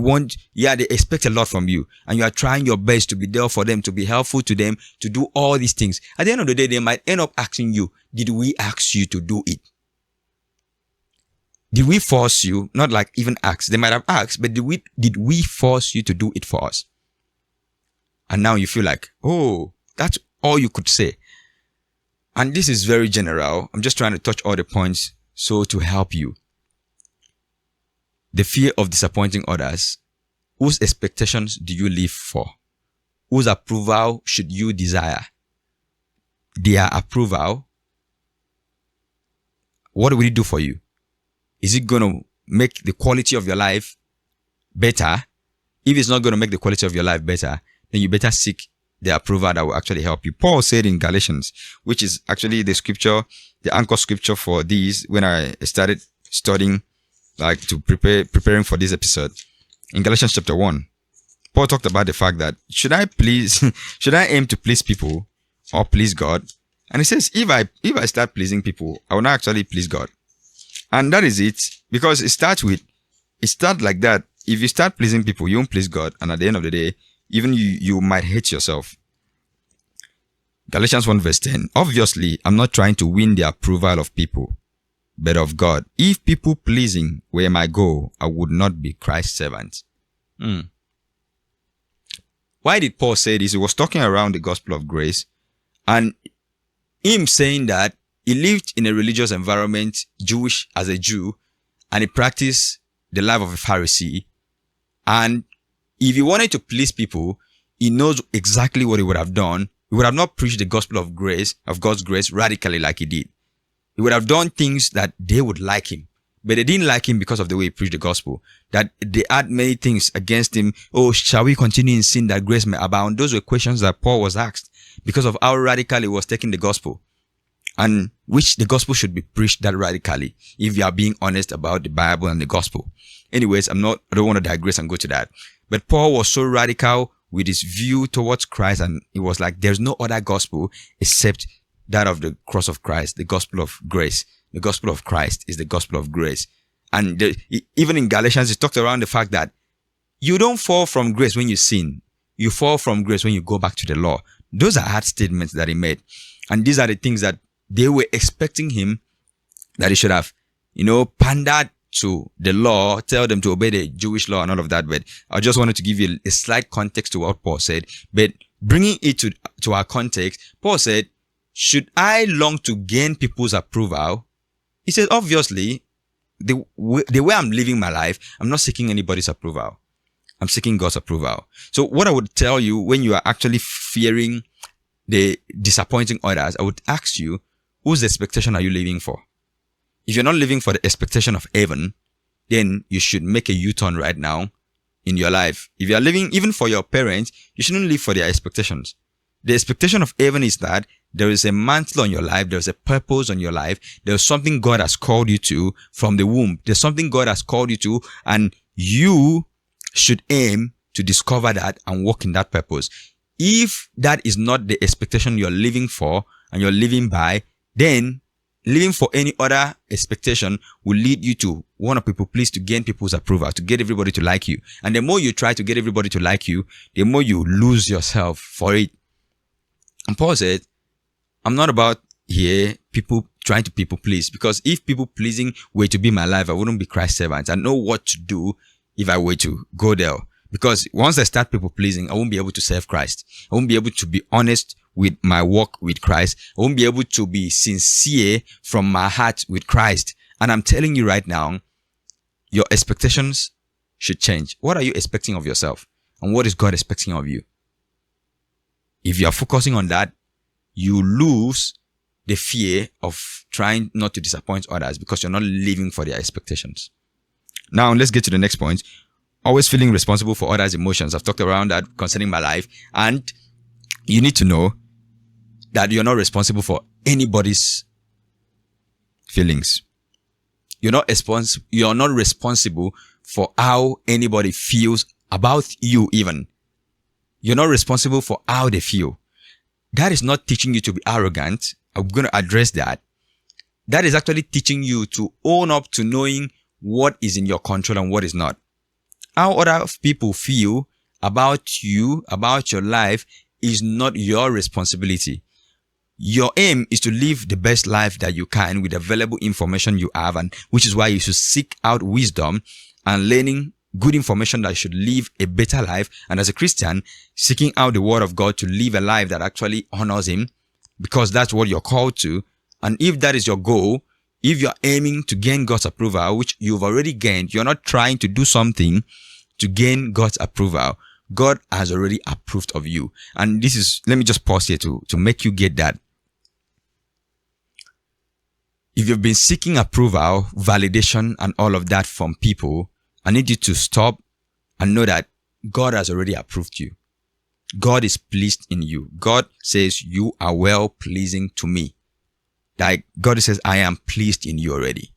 expect a lot from you, and you are trying your best to be there for them, to be helpful to them, to do all these things. At the end of the day, they might end up asking you, did we ask you to do it? Did we force you? Not like even ask. They might have asked, but did we force you to do it for us? And now you feel like, oh, that's all you could say. And this is very general. I'm just trying to touch all the points so to help you. The fear of disappointing others. Whose expectations do you live for? Whose approval should you desire? Their approval. What will it do for you? Is it going to make the quality of your life better? If it's not going to make the quality of your life better, then you better seek the approval that will actually help you. Paul said in Galatians, which is actually the scripture, the anchor scripture for these when I started studying, like to preparing for this episode. In Galatians chapter 1, Paul talked about the fact that should I aim to please people or please God? And he says, if I start pleasing people, I will not actually please God. And that is it, because it starts like that. If you start pleasing people, you won't please God. And at the end of the day, even you might hate yourself. Galatians 1 verse 10. Obviously, I'm not trying to win the approval of people, but of God. If people pleasing were my goal, I would not be Christ's servant. Why did Paul say this? He was talking around the gospel of grace, and him saying that he lived in a religious environment, Jewish as a Jew, and he practiced the life of a Pharisee. And if he wanted to please people, he knows exactly what he would have done. He would have not preached the gospel of grace, of God's grace, radically like he did. He would have done things that they would like him. But they didn't like him because of the way he preached the gospel. That they had many things against him. Oh, shall we continue in sin that grace may abound? Those were questions that Paul was asked because of how radical he was taking the gospel. And which the gospel should be preached that radically, if you are being honest about the Bible and the gospel. Anyways, I don't want to digress and go to that. But Paul was so radical with his view towards Christ, and he was like, there's no other gospel except that of the cross of Christ, the gospel of grace. The gospel of Christ is the gospel of grace. And even in Galatians, he talked around the fact that you don't fall from grace when you sin. You fall from grace when you go back to the law. Those are hard statements that he made. And these are the things that they were expecting him, that he should have, pandered to the law, tell them to obey the Jewish law and all of that. But I just wanted to give you a slight context to what Paul said. But bringing it to our context, Paul said, should I long to gain people's approval? He said, obviously, the way I'm living my life, I'm not seeking anybody's approval. I'm seeking God's approval. So what I would tell you when you are actually fearing the disappointing others, I would ask you, whose expectation are you living for? If you're not living for the expectation of heaven, then you should make a U-turn right now in your life. If you are living even for your parents, you shouldn't live for their expectations. The expectation of heaven is that there is a mantle on your life. There's a purpose on your life. There's something God has called you to from the womb. There's something God has called you to, and you should aim to discover that and walk in that purpose. If that is not the expectation you're living for and you're living by, then living for any other expectation will lead you to want to people please, to gain people's approval, to get everybody to like you. And the more you try to get everybody to like you, the more you lose yourself for it. And Paul said, I'm not about here people trying to people please, because if people pleasing were to be my life, I wouldn't be Christ's servant. I know what to do if I were to go there. Because once I start people pleasing, I won't be able to serve Christ. I won't be able to be honest with my walk with Christ. I won't be able to be sincere from my heart with Christ. And I'm telling you right now, your expectations should change. What are you expecting of yourself? And what is God expecting of you? If you are focusing on that, you lose the fear of trying not to disappoint others because you're not living for their expectations. Now, let's get to the next point. Always feeling responsible for others' emotions. I've talked around that concerning my life. And you need to know that you're not responsible for anybody's feelings. You're not responsible for how anybody feels about you even. You're not responsible for how they feel. That is not teaching you to be arrogant. I'm going to address that. that is actually teaching you to own up to knowing what is in your control and what is not. How other people feel about you, about your life, is not your responsibility. Your aim is to live the best life that you can with the available information you have, and which is why you should seek out wisdom and learning good information that should live a better life. And as a Christian, seeking out the word of God to live a life that actually honors him, because that's what you're called to. And if that is your goal, if you're aiming to gain God's approval, which you've already gained, you're not trying to do something to gain God's approval. God has already approved of you. And this is, let me just pause here to make you get that. If you've been seeking approval, validation, and all of that from people, I need you to stop and know that God has already approved you. God is pleased in you. God says you are well pleasing to me. Like God says, I am pleased in you already.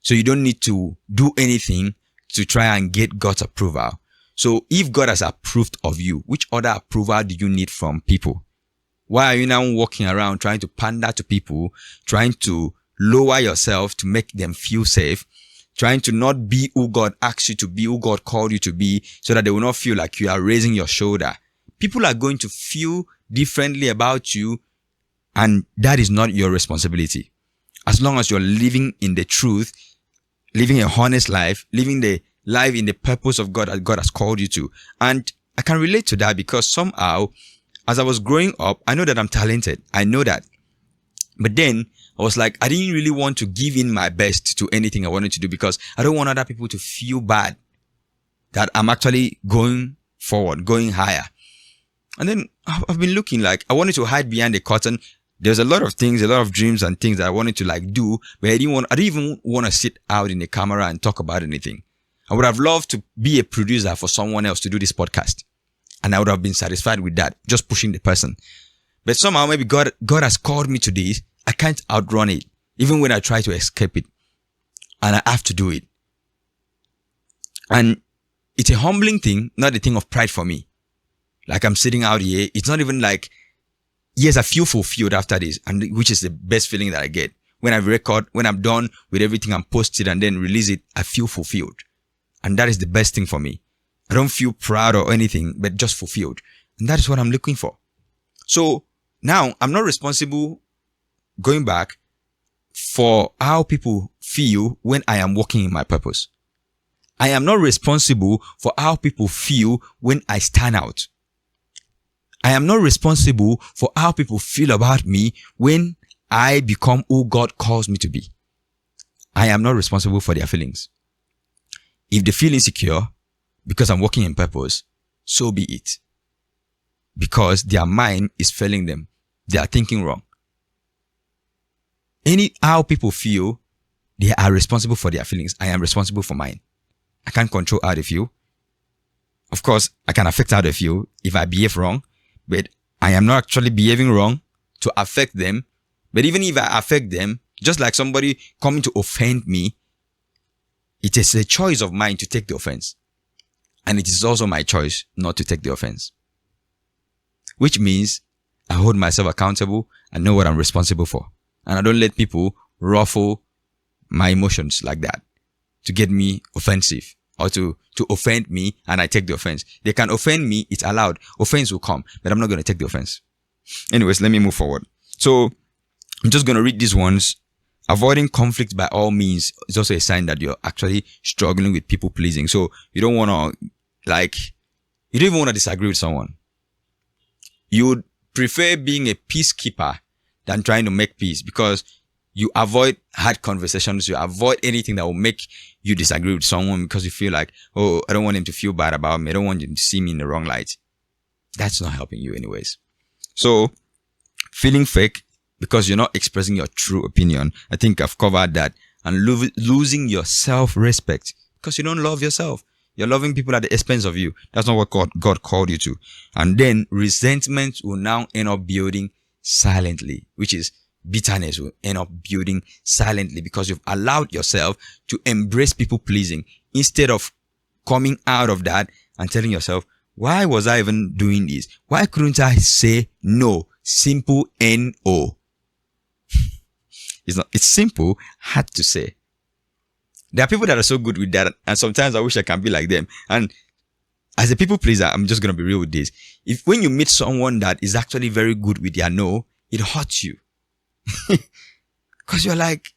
So you don't need to do anything to try and get God's approval. So if God has approved of you, which other approval do you need from people? Why are you now walking around trying to pander to people, trying to lower yourself to make them feel safe, trying to not be who God asked you to be, who God called you to be, so that they will not feel like you are raising your shoulder? People are going to feel differently about you, and that is not your responsibility. As long as you're living in the truth, living a honest life, living the life in the purpose of God that God has called you to. And I can relate to that because somehow, as I was growing up, I know that I'm talented. I know that. But then I was like, I didn't really want to give in my best to anything I wanted to do because I don't want other people to feel bad that I'm actually going forward, going higher. And then I've been looking like I wanted to hide behind the curtain. There's a lot of things, a lot of dreams and things that I wanted to like do, but I didn't even want to sit out in the camera and talk about anything. I would have loved to be a producer for someone else to do this podcast. And I would have been satisfied with that, just pushing the person. But somehow maybe God has called me to this. I can't outrun it, even when I try to escape it. And I have to do it. And it's a humbling thing, not a thing of pride for me. Like I'm sitting out here. It's not even like, yes, I feel fulfilled after this, and which is the best feeling that I get. When I record, when I'm done with everything and post it and then release it, I feel fulfilled. And that is the best thing for me. I don't feel proud or anything, but just fulfilled. And that is what I'm looking for. So now I'm not responsible, going back, for how people feel when I am walking in my purpose. I am not responsible for how people feel when I stand out. I am not responsible for how people feel about me when I become who God calls me to be. I am not responsible for their feelings. If they feel insecure because I'm walking in purpose, so be it. Because their mind is failing them. They are thinking wrong. How people feel, they are responsible for their feelings. I am responsible for mine. I can't control how they feel. Of course, I can affect how they feel if I behave wrong, but I am not actually behaving wrong to affect them. But even if I affect them, just like somebody coming to offend me, it is a choice of mine to take the offense. And it is also my choice not to take the offense. Which means I hold myself accountable and know what I'm responsible for. And I don't let people ruffle my emotions like that to get me offensive or to offend me and I take the offense. They can offend me, it's allowed. Offense will come, but I'm not going to take the offense. Anyways, let me move forward. So I'm just going to read these ones. Avoiding conflict by all means is also a sign that you're actually struggling with people pleasing. So you don't want to you don't even want to disagree with someone. You would prefer being a peacekeeper than trying to make peace because you avoid hard conversations. You avoid anything that will make you disagree with someone because you feel like, oh, I don't want him to feel bad about me. I don't want him to see me in the wrong light. That's not helping you anyways. So feeling fake because you're not expressing your true opinion. I think I've covered that. And losing your self-respect because you don't love yourself. You're loving people at the expense of you. That's not what God called you to. And then resentment will now end up building silently, which is bitterness will end up building silently because you've allowed yourself to embrace people pleasing instead of coming out of that and telling yourself, why was I even doing this? Why couldn't I say no? Simple N-O. It's simple, hard to say. There are people that are so good with that, and sometimes I wish I can be like them. And as a people pleaser, I'm just gonna be real with this. If when you meet someone that is actually very good with their no, it hurts you. Because you're like,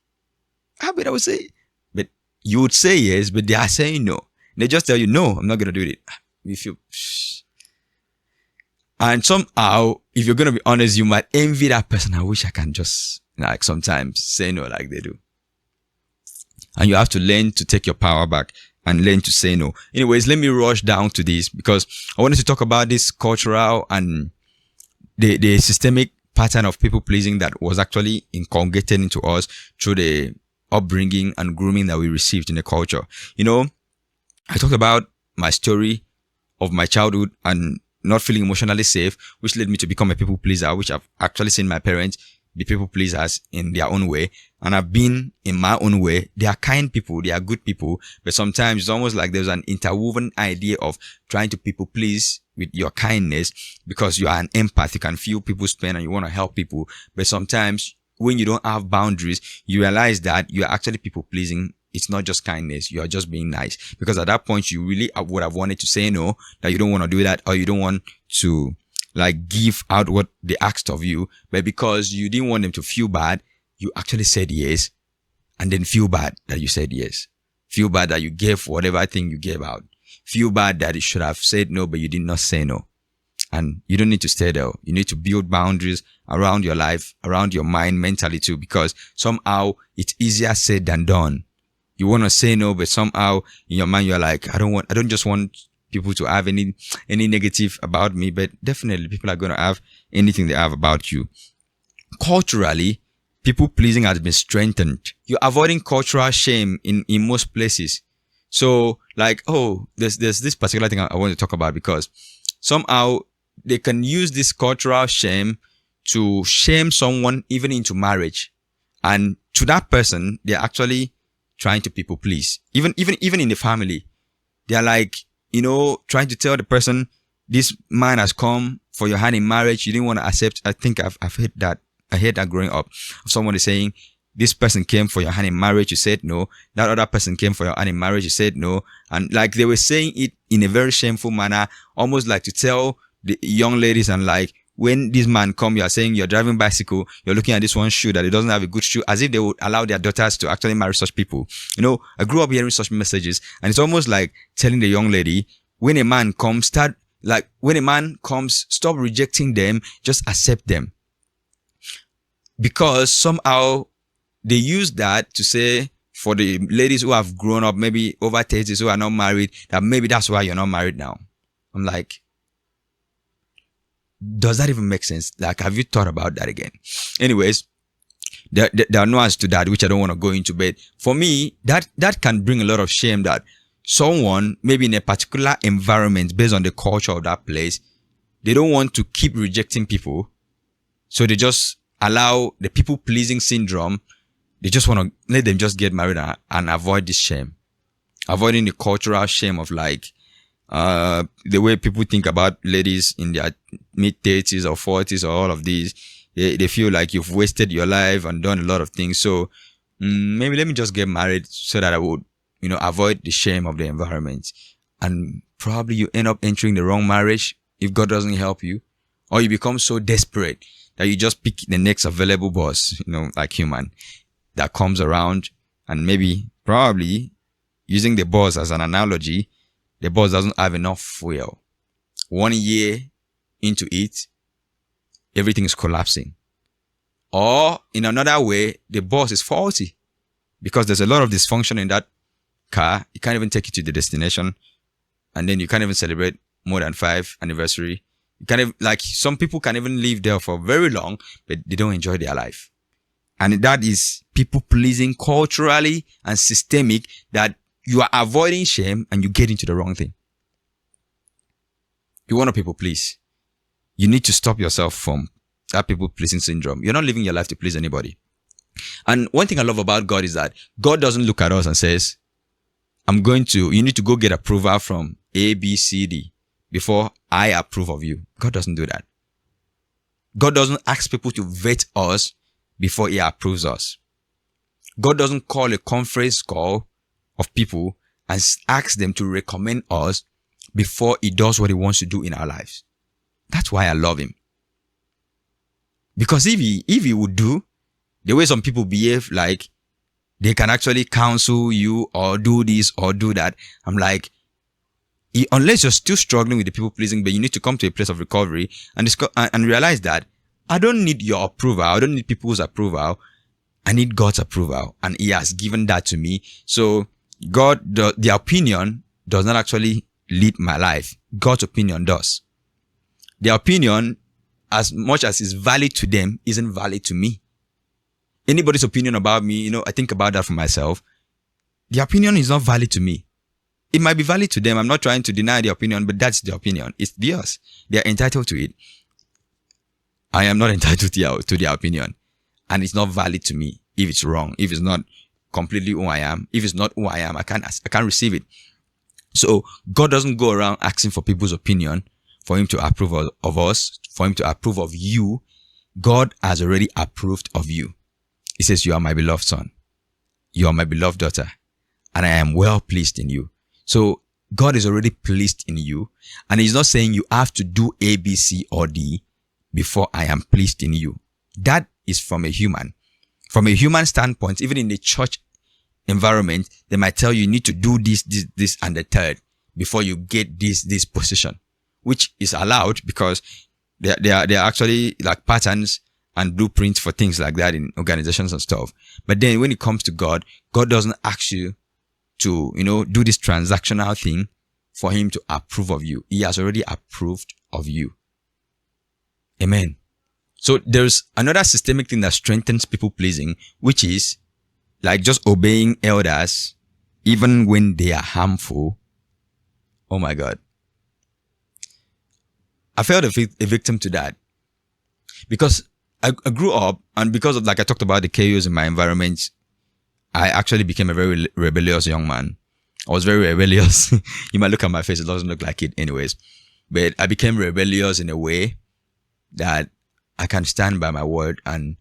how about I would say, but you would say yes, but they are saying no. They just tell you, no, I'm not gonna do it. You feel, and somehow, if you're gonna be honest, you might envy that person. I wish I can just like sometimes say no like they do. And you have to learn to take your power back and learn to say no. Anyways, let me rush down to this because I wanted to talk about this cultural and the systemic pattern of people pleasing that was actually inculcated into us through the upbringing and grooming that we received in the culture. You know, I talked about my story of my childhood and not feeling emotionally safe, which led me to become a people pleaser, which I've actually seen my parents be people pleasers in their own way. And I've been in my own way. They are kind people. They are good people. But sometimes it's almost like there's an interwoven idea of trying to people please with your kindness because you are an empath. You can feel people's pain and you want to help people. But sometimes when you don't have boundaries, you realize that you are actually people pleasing. It's not just kindness. You are just being nice. Because at that point, you really would have wanted to say no, that you don't want to do that, or you don't want to like give out what they asked of you. But because you didn't want them to feel bad, you actually said yes, and then feel bad that you said yes. Feel bad that you gave whatever thing you gave out. Feel bad that you should have said no, but you did not say no. And you don't need to stay there. You need to build boundaries around your life, around your mind, mentally too, because somehow it's easier said than done. You want to say no, but somehow in your mind, you're like, I don't just want people to have any negative about me, but definitely people are going to have anything they have about you. Culturally, people pleasing has been strengthened. You're avoiding cultural shame in most places. So like, there's this particular thing I want to talk about because somehow they can use this cultural shame to shame someone even into marriage. And to that person, they're actually trying to people please. Even in the family, they're like, trying to tell the person, this man has come for your hand in marriage. You didn't want to accept. I think I've heard that. I heard that growing up. Someone is saying, this person came for your hand in marriage. You said no. That other person came for your hand in marriage. You said no. And like they were saying it in a very shameful manner, almost like to tell the young ladies and like, when this man come, you are saying you're driving bicycle, you're looking at this one shoe that it doesn't have a good shoe, as if they would allow their daughters to actually marry such people. I grew up hearing such messages, and it's almost like telling the young lady, when a man comes, stop rejecting them, just accept them. Because somehow they use that to say, for the ladies who have grown up, maybe over 30s who are not married, that maybe that's why you're not married now. I'm like, does that even make sense? Like, have you thought about that again? Anyways, there are nuances to that, which I don't want to go into. But for me, that can bring a lot of shame that someone, maybe in a particular environment, based on the culture of that place, they don't want to keep rejecting people. So they just allow the people-pleasing syndrome. They just want to let them just get married and avoid this shame. Avoiding the cultural shame of like, the way people think about ladies in their mid-30s or 40s or all of these, they feel like you've wasted your life and done a lot of things. So maybe let me just get married so that I would, avoid the shame of the environment. And probably you end up entering the wrong marriage if God doesn't help you, or you become so desperate that you just pick the next available boss, like human, that comes around. And maybe, probably, using the boss as an analogy, the boss doesn't have enough fuel. 1 year into it, everything is collapsing. Or in another way, the boss is faulty because there's a lot of dysfunction in that car. You can't even take it to the destination. And then you can't even celebrate more than 5th anniversary. You can't even, like, some people can even live there for very long, but they don't enjoy their life. And that is people pleasing culturally and systemic, that you are avoiding shame and you get into the wrong thing. You want to people please. You need to stop yourself from that people pleasing syndrome. You're not living your life to please anybody. And one thing I love about God is that God doesn't look at us and says, you need to go get approval from A, B, C, D before I approve of you. God doesn't do that. God doesn't ask people to vet us before he approves us. God doesn't call a conference call of people and ask them to recommend us before he does what he wants to do in our lives. That's why I love him. Because if he would do the way some people behave, like they can actually counsel you or do this or do that, I'm like, unless you're still struggling with the people pleasing, but you need to come to a place of recovery and realize that I don't need your approval. I don't need people's approval. I need God's approval, and he has given that to me. So the opinion does not actually lead my life. God's opinion does. Their opinion, as much as is valid to them, isn't valid to me. Anybody's opinion about me, I think about that for myself. The opinion is not valid to me. It might be valid to them. I'm not trying to deny the opinion, but that's the opinion. It's theirs. They are entitled to it. I am not entitled to their opinion. And it's not valid to me if it's wrong, if it's not completely who I am. If it's not who I am, I can't receive it. So God doesn't go around asking for people's opinion for him to approve of us, for him to approve of you. God has already approved of you. He says, you are my beloved son. You are my beloved daughter. And I am well pleased in you. So God is already pleased in you. And he's not saying you have to do A, B, C, or D before I am pleased in you. That is from a human. From a human standpoint, even in the church environment, they might tell you need to do this, and the third before you get this position, which is allowed because there are actually like patterns and blueprints for things like that in organizations and stuff. But then when it comes to God, God doesn't ask you to, do this transactional thing for him to approve of you. He has already approved of you. Amen. So there's another systemic thing that strengthens people pleasing, which is like just obeying elders, even when they are harmful. Oh my God. I felt a victim to that because I grew up, and because of, like I talked about, the chaos in my environment, I actually became a very rebellious young man. I was very rebellious. You might look at my face, it doesn't look like it anyways. But I became rebellious in a way that I can stand by my word, and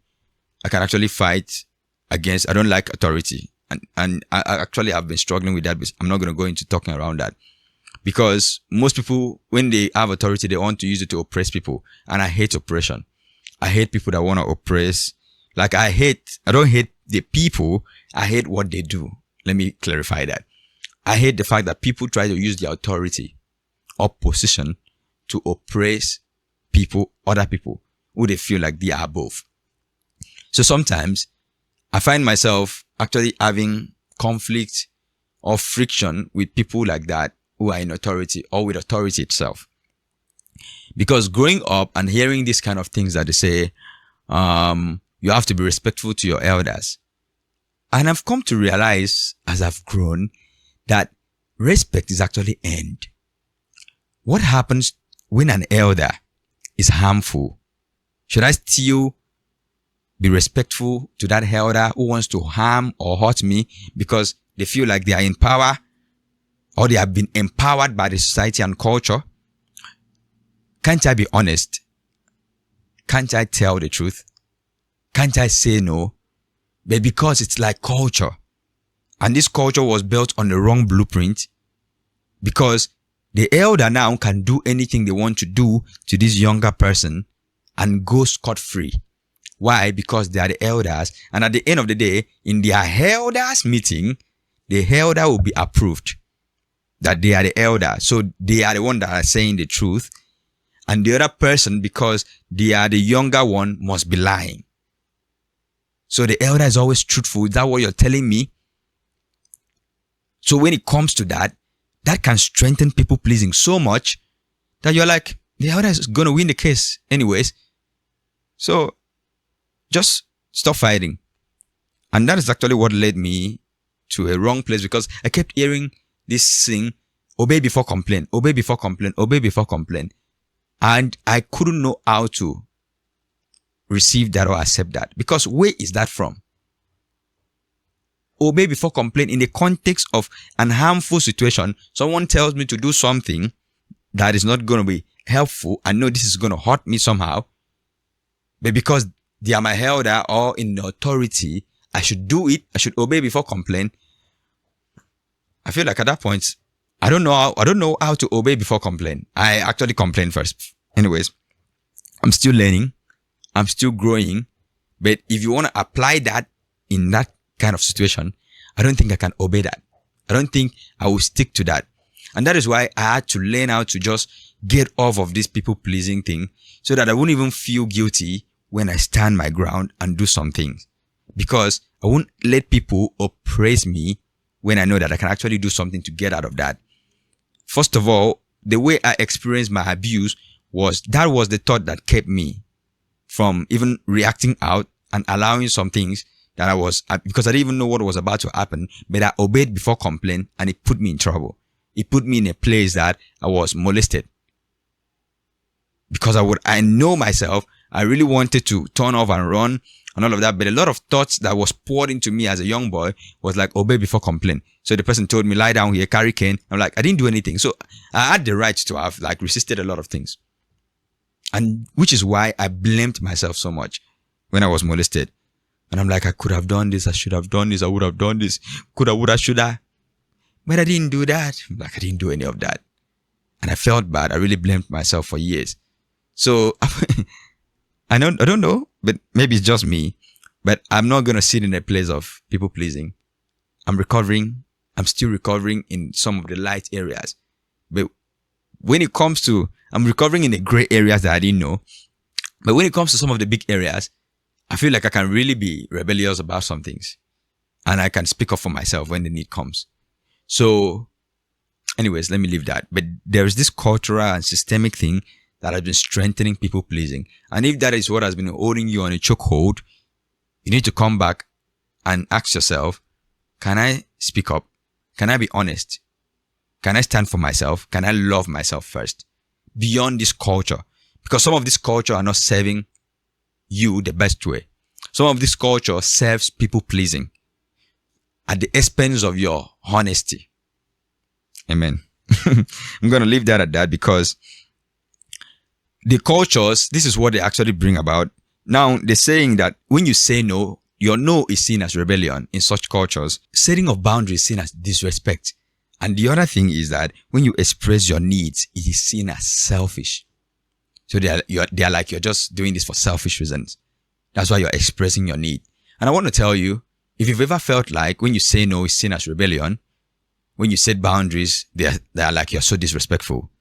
I can actually fight against, I don't like authority. And I actually have been struggling with that, but I'm not going to go into talking around that. Because most people, when they have authority, they want to use it to oppress people. And I hate oppression. I hate people that want to oppress. Like I don't hate the people. I hate what they do. Let me clarify that. I hate the fact that people try to use their authority or position to oppress people, other people, who they feel like they are above. So sometimes I find myself actually having conflict or friction with people like that who are in authority or with authority itself. Because growing up and hearing these kind of things that they say, you have to be respectful to your elders. And I've come to realize as I've grown that respect is actually earned. What happens when an elder is harmful? Should I still be respectful to that elder who wants to harm or hurt me because they feel like they are in power or they have been empowered by the society and culture? Can't I be honest? Can't I tell the truth? Can't I say no? But because it's like culture, and this culture was built on the wrong blueprint, because the elder now can do anything they want to do to this younger person and go scot-free. Why? Because they are the elders, and at the end of the day, in their elders meeting, the elder will be approved that they are the elder. So they are the one that are saying the truth, and the other person, because they are the younger one, must be lying. So the elder is always truthful. Is that what you're telling me? So when it comes to that, that can strengthen people pleasing so much that you're like, the elder is going to win the case anyways. So just stop fighting. And that is actually what led me to a wrong place, because I kept hearing this thing, obey before complain, obey before complain, obey before complain. And I couldn't know how to receive that or accept that, because where is that from? Obey before complain in the context of an harmful situation. Someone tells me to do something that is not going to be helpful. I know this is going to hurt me somehow, but because they are my elder or in authority, I should do it. I should obey before complain. I feel like at that point, I don't know how to obey before complain. I actually complain first. Anyways, I'm still learning. I'm still growing. But if you want to apply that in that kind of situation, I don't think I can obey that. I don't think I will stick to that. And that is why I had to learn how to just get off of this people pleasing thing so that I wouldn't even feel guilty when I stand my ground and do some things. Because I won't let people oppress me when I know that I can actually do something to get out of that. First of all, the way I experienced my abuse was the thought that kept me from even reacting out and allowing some things that because I didn't even know what was about to happen, but I obeyed before complaint, and it put me in trouble. It put me in a place that I was molested. Because I know myself, I really wanted to turn off and run and all of that, but a lot of thoughts that was poured into me as a young boy was like, obey before complain. So the person told me, lie down here, carry cane. I'm like, I didn't do anything. So I had the right to have like resisted a lot of things. And which is why I blamed myself so much when I was molested. And I'm like, I could have done this. I should have done this. I would have done this. Coulda, woulda, shoulda. But I didn't do that. Like, I didn't do any of that. And I felt bad. I really blamed myself for years. So I don't know, but maybe it's just me. But I'm not going to sit in a place of people pleasing. I'm recovering. I'm still recovering in some of the light areas. But when it comes to, I'm recovering in the gray areas that I didn't know. But when it comes to some of the big areas, I feel like I can really be rebellious about some things. And I can speak up for myself when the need comes. So, anyways, let me leave that. But there's this cultural and systemic thing that has been strengthening people pleasing. And if that is what has been holding you on a chokehold, you need to come back and ask yourself, can I speak up? Can I be honest? Can I stand for myself? Can I love myself first? Beyond this culture. Because some of this culture are not serving you the best way. Some of this culture serves people pleasing at the expense of your honesty. Amen. I'm going to leave that at that because the cultures, this is what they actually bring about. Now, they're saying that when you say no, your no is seen as rebellion in such cultures. Setting of boundaries is seen as disrespect. And the other thing is that when you express your needs, it is seen as selfish. So they are like, you're just doing this for selfish reasons. That's why you're expressing your need. And I want to tell you, if you've ever felt like when you say no, it's seen as rebellion, when you set boundaries, they are like you're so disrespectful.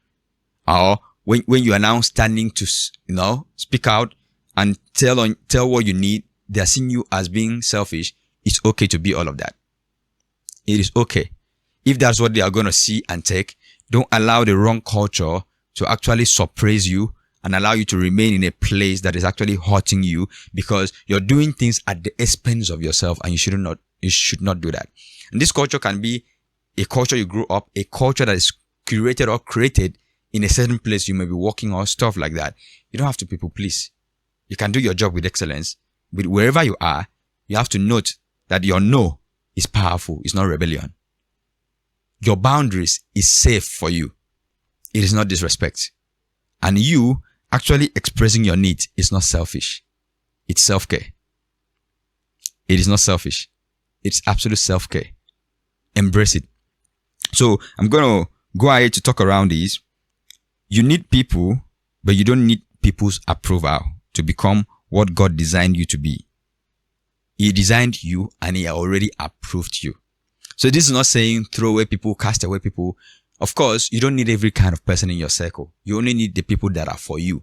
Or when you are now standing to, speak out and tell what you need, they are seeing you as being selfish. It's okay to be all of that. It is okay. If that's what they are going to see and take, don't allow the wrong culture to actually suppress you and allow you to remain in a place that is actually hurting you because you're doing things at the expense of yourself, and you should not do that. And this culture can be a culture you grew up, a culture that is curated or created in a certain place you may be working or stuff like that. You don't have to people please. You can do your job with excellence. But wherever you are, you have to note that your no is powerful. It's not rebellion. Your boundaries is safe for you. It is not disrespect. And you actually expressing your needs is not selfish. It's self-care. It is not selfish. It's absolute self-care. Embrace it. So I'm going to go ahead to talk around these. You need people, but you don't need people's approval to become what God designed you to be. He designed you and He already approved you. So this is not saying throw away people, cast away people. Of course, you don't need every kind of person in your circle. You only need the people that are for you.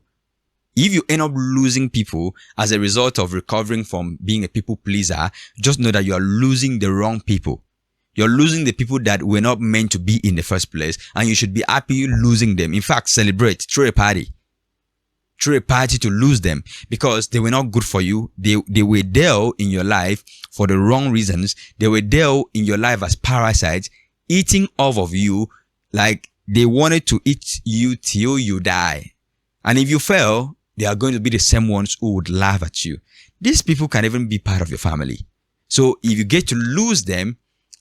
If you end up losing people as a result of recovering from being a people pleaser, just know that you are losing the wrong people. You're losing the people that were not meant to be in the first place, and you should be happy losing them. In fact, celebrate, throw a party. Throw a party to lose them because they were not good for you. They were there in your life for the wrong reasons. They were there in your life as parasites, eating off of you like they wanted to eat you till you die. And if you fail, they are going to be the same ones who would laugh at you. These people can even be part of your family. So if you get to lose them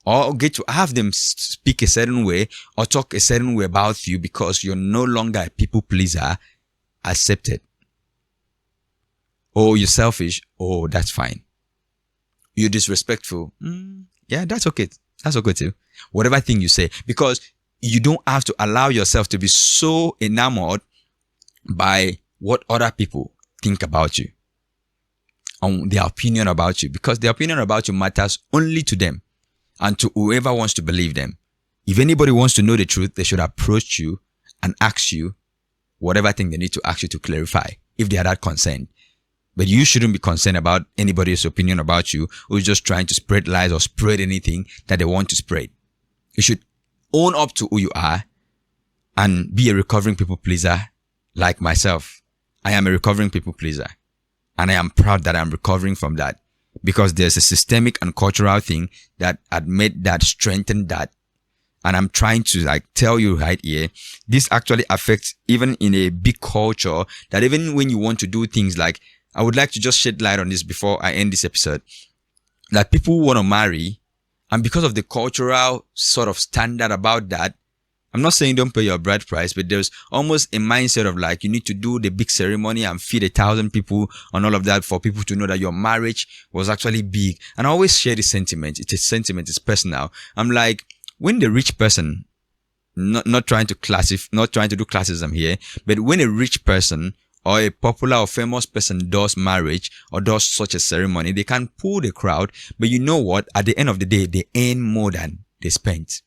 or get to have them speak a certain way or talk a certain way about you because you're no longer a people pleaser, accept it. Oh, you're selfish. Oh, that's fine. you're disrespectful. Yeah, that's okay. That's okay too. Whatever thing you say, because you don't have to allow yourself to be so enamored by what other people think about you, on their opinion about you, because their opinion about you matters only to them and to whoever wants to believe them. If anybody wants to know the truth, they should approach you and ask you whatever thing they need to ask you to clarify, if they are that concerned. But you shouldn't be concerned about anybody's opinion about you who's just trying to spread lies or spread anything that they want to spread. You should own up to who you are and be a recovering people pleaser like myself. I am a recovering people pleaser, and I am proud that I'm recovering from that, because there's a systemic and cultural thing that had made that, strengthened that. And I'm trying to tell you right here, this actually affects even in a big culture, that even when you want to do things like, I would like to just shed light on this before I end this episode, that people want to marry, and because of the cultural sort of standard about that, I'm not saying don't pay your bride price, but there's almost a mindset of you need to do the big ceremony and feed 1,000 people and all of that for people to know that your marriage was actually big. And I always share this sentiment. It's a sentiment, it's personal. I'm like, when the rich person, not trying to do classism here, but when a rich person or a popular or famous person does marriage or does such a ceremony, they can pull the crowd, but you know what? At the end of the day, they earn more than they spent.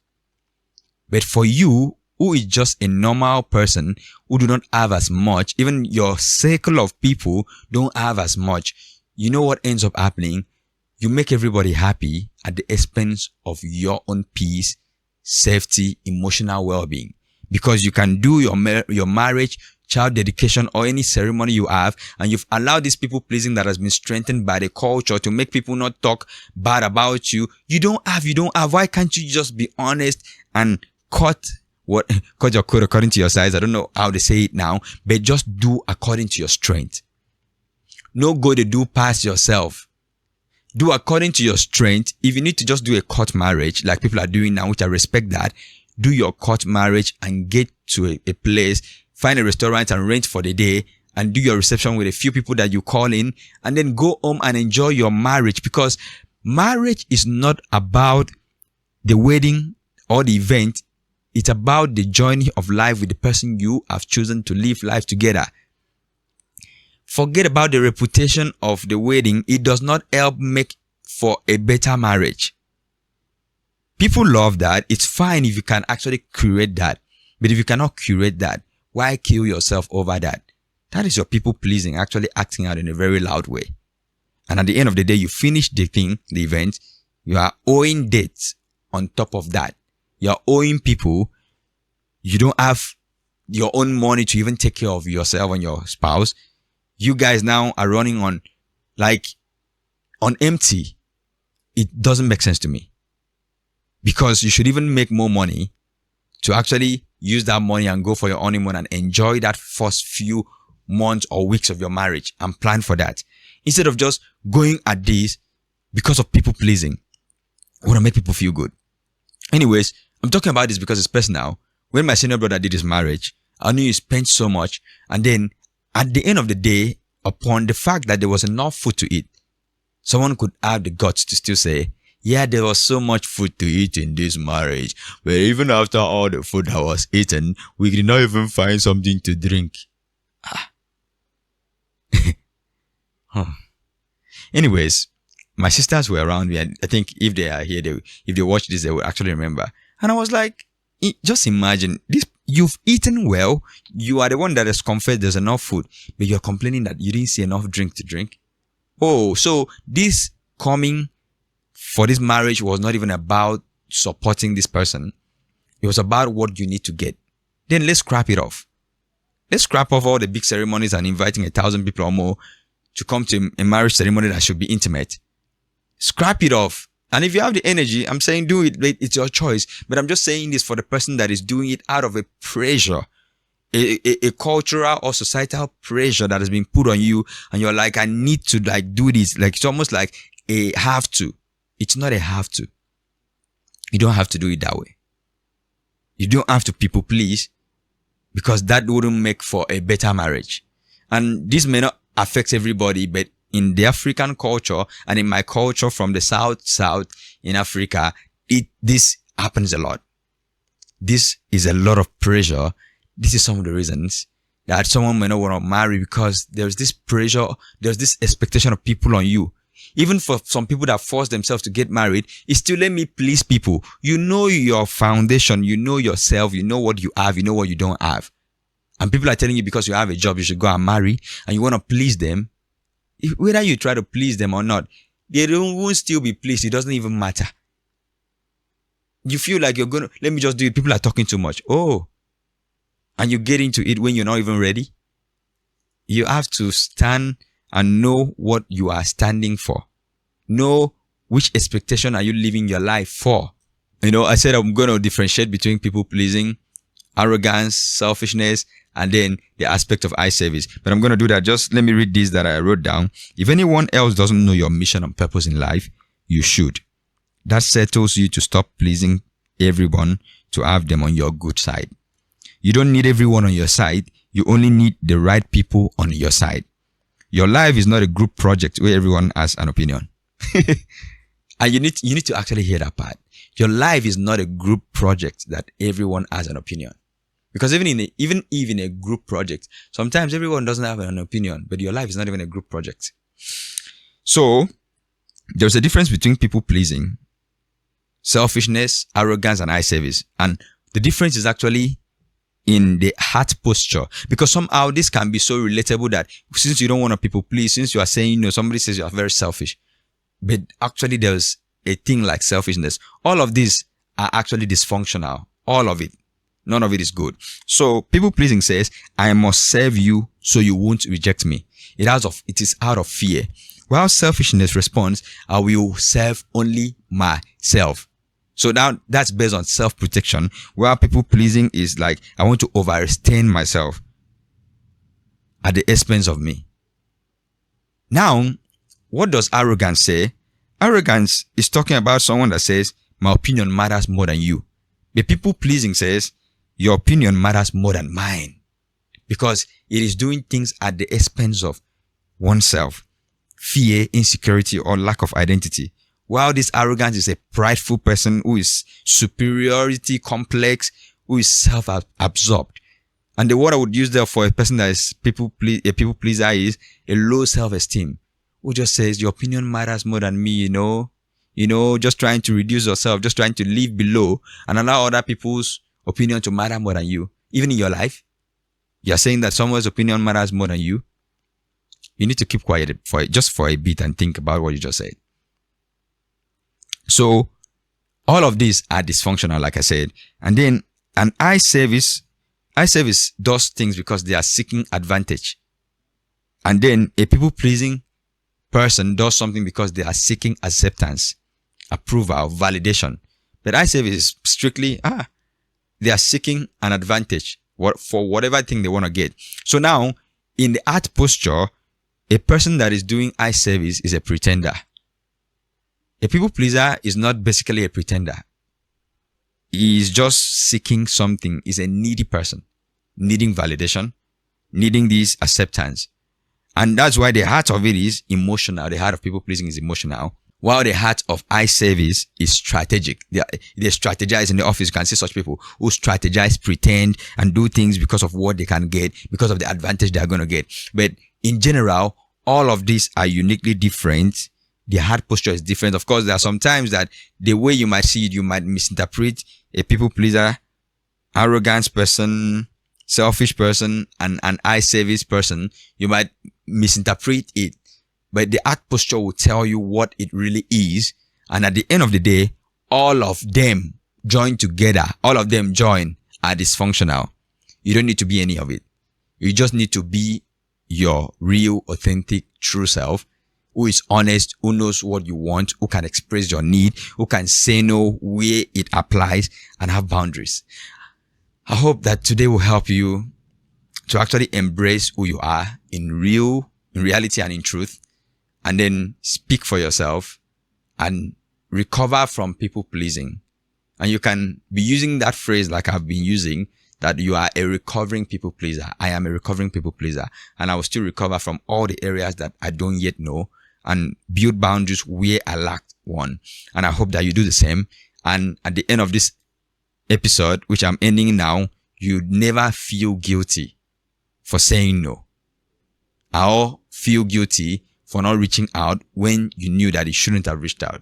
But for you, who is just a normal person, who do not have as much, even your circle of people don't have as much, you know what ends up happening? You make everybody happy at the expense of your own peace, safety, emotional well-being. Because you can do your marriage, child dedication, or any ceremony you have, and you've allowed this people pleasing that has been strengthened by the culture to make people not talk bad about you. You don't have. Why can't you just be honest and cut your coat according to your size? I don't know how they say it now, but just do according to your strength. No go to do past yourself. Do according to your strength. If you need to just do a court marriage like people are doing now, which I respect that, do your court marriage and get to a place, find a restaurant and rent for the day, and do your reception with a few people that you call in, and then go home and enjoy your marriage. Because marriage is not about the wedding or the event. It's about the journey of life with the person you have chosen to live life together. Forget about the reputation of the wedding. It does not help make for a better marriage. People love that. It's fine if you can actually curate that. But if you cannot curate that, why kill yourself over that? That is your people pleasing, actually acting out in a very loud way. And at the end of the day, you finish the event, you are owing debts on top of that. You're owing people. You don't have your own money to even take care of yourself and your spouse. You guys now are running on empty. It doesn't make sense to me. Because you should even make more money to actually use that money and go for your honeymoon and enjoy that first few months or weeks of your marriage and plan for that. Instead of just going at this because of people pleasing. I want to make people feel good. Anyways, I'm talking about this because it's personal. When my senior brother did his marriage, I knew he spent so much. And then at the end of the day, upon the fact that there was enough food to eat, someone could have the guts to still say, yeah, there was so much food to eat in this marriage, but even after all the food that was eaten, we did not even find something to drink. Anyways, my sisters were around me. I think if they are here, if they watch this, they will actually remember. And I was like, just imagine this. You've eaten well. You are the one that has confessed there's enough food, but you're complaining that you didn't see enough drink to drink. Oh, so this coming for this marriage was not even about supporting this person. It was about what you need to get. Then let's scrap it off. Let's scrap off all the big ceremonies and inviting 1,000 people or more to come to a marriage ceremony that should be intimate. Scrap it off. And if you have the energy, I'm saying do it. It's your choice. But I'm just saying this for the person that is doing it out of a pressure, a cultural or societal pressure that has been put on you. And you're like, I need to do this. It's almost like a have to. It's not a have to. You don't have to do it that way. You don't have to people please, because that wouldn't make for a better marriage. And this may not affect everybody, but in the African culture and in my culture from the south in Africa, this happens a lot. This is a lot of pressure. This is some of the reasons that someone may not want to marry, because there's this pressure, there's this expectation of people on you. Even for some people that force themselves to get married, it's still let me please people. You know your foundation, you know yourself, you know what you have, you know what you don't have. And people are telling you because you have a job, you should go and marry, and you want to please them. Whether you try to please them or not, they won't still be pleased. It doesn't even matter. You feel like you're going to, let me just do it. People are talking too much. Oh, and you get into it when you're not even ready. You have to stand and know what you are standing for. Know which expectation are you living your life for. I said I'm going to differentiate between people pleasing, arrogance, selfishness, and then the aspect of eye service. But I'm going to do that. Just let me read this that I wrote down. If anyone else doesn't know your mission and purpose in life, you should. That settles you to stop pleasing everyone to have them on your good side. You don't need everyone on your side. You only need the right people on your side. Your life is not a group project where everyone has an opinion. And you need to actually hear that part. Your life is not a group project that everyone has an opinion. Because even in a group project, sometimes everyone doesn't have an opinion, but your life is not even a group project. So there's a difference between people pleasing, selfishness, arrogance, and eye service. And the difference is actually in the heart posture, because somehow this can be so relatable that since you don't want to people please, since you are saying, somebody says you are very selfish, but actually there's a thing like selfishness. All of these are actually dysfunctional. All of it. None of it is good. So people pleasing says, I must serve you so you won't reject me. It is out of fear. While selfishness responds, I will serve only myself. So now that's based on self-protection, while people pleasing is like, I want to overextend myself at the expense of me. Now, what does arrogance say? Arrogance is talking about someone that says, my opinion matters more than you. But people pleasing says, your opinion matters more than mine. Because it is doing things at the expense of oneself. Fear, insecurity, or lack of identity. While this arrogance is a prideful person who is superiority complex, who is self-absorbed. And the word I would use there for a person that is a people pleaser is a low self-esteem, who just says your opinion matters more than me, just trying to reduce yourself, just trying to live below and allow other people's opinion to matter more than you. Even in your life, you're saying that someone's opinion matters more than you. You need to keep quiet for a bit and think about what you just said. So all of these are dysfunctional, like I said. And then an eye service does things because they are seeking advantage. And then a people-pleasing person does something because they are seeking acceptance, approval, validation. But eye service is strictly, they are seeking an advantage for whatever thing they want to get. So now, in the heart posture, a person that is doing eye service is a pretender. A people pleaser is not basically a pretender. He is just seeking something. He's a needy person, needing validation, needing this acceptance. And that's why the heart of it is emotional. The heart of people pleasing is emotional, while the heart of eye service is strategic. They strategize in the office. You can see such people who strategize, pretend, and do things because of what they can get, because of the advantage they are going to get. But in general, all of these are uniquely different. The heart posture is different. Of course, there are some times that the way you might see it, you might misinterpret a people pleaser, arrogant person, selfish person, and an eye service person. You might misinterpret it, but the heart posture will tell you what it really is. And at the end of the day, all of them join together. All of them join are dysfunctional. You don't need to be any of it. You just need to be your real, authentic, true self, who is honest, who knows what you want, who can express your need, who can say no where it applies, and have boundaries. I hope that today will help you to actually embrace who you are in reality and in truth, and then speak for yourself and recover from people pleasing. And you can be using that phrase like I've been using, that you are a recovering people pleaser. I am a recovering people pleaser, and I will still recover from all the areas that I don't yet know and build boundaries where I lack one. And I hope that you do the same. And at the end of this episode, which I'm ending now, you never feel guilty for saying no, or feel guilty for not reaching out when you knew that you shouldn't have reached out.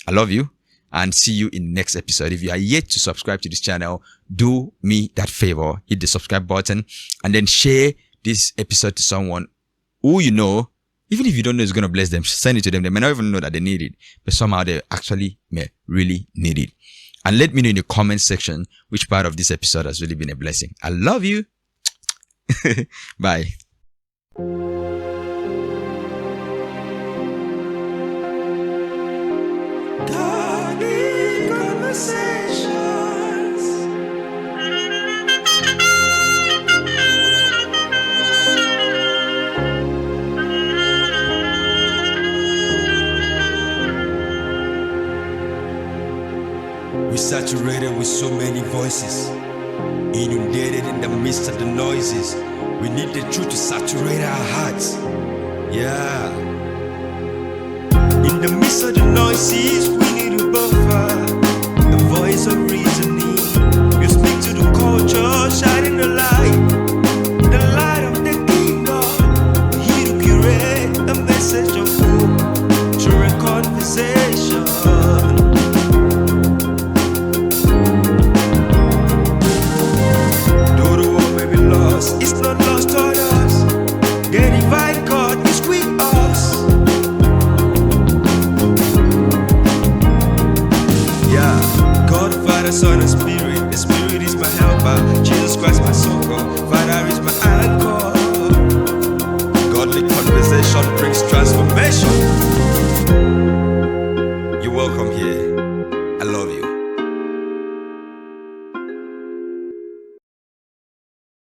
I love you, and see you in the next episode. If you are yet to subscribe to this channel, do me that favor, hit the subscribe button, and then share this episode to someone who you know. Even if you don't know it's going to bless them, send it to them. They may not even know that they need it, but somehow they actually may really need it. And let me know in the comment section which part of this episode has really been a blessing. I love you. Bye. We're saturated with so many voices, inundated in the midst of the noises. We need the truth to saturate our hearts. Yeah. In the midst of the noises, we need a buffer.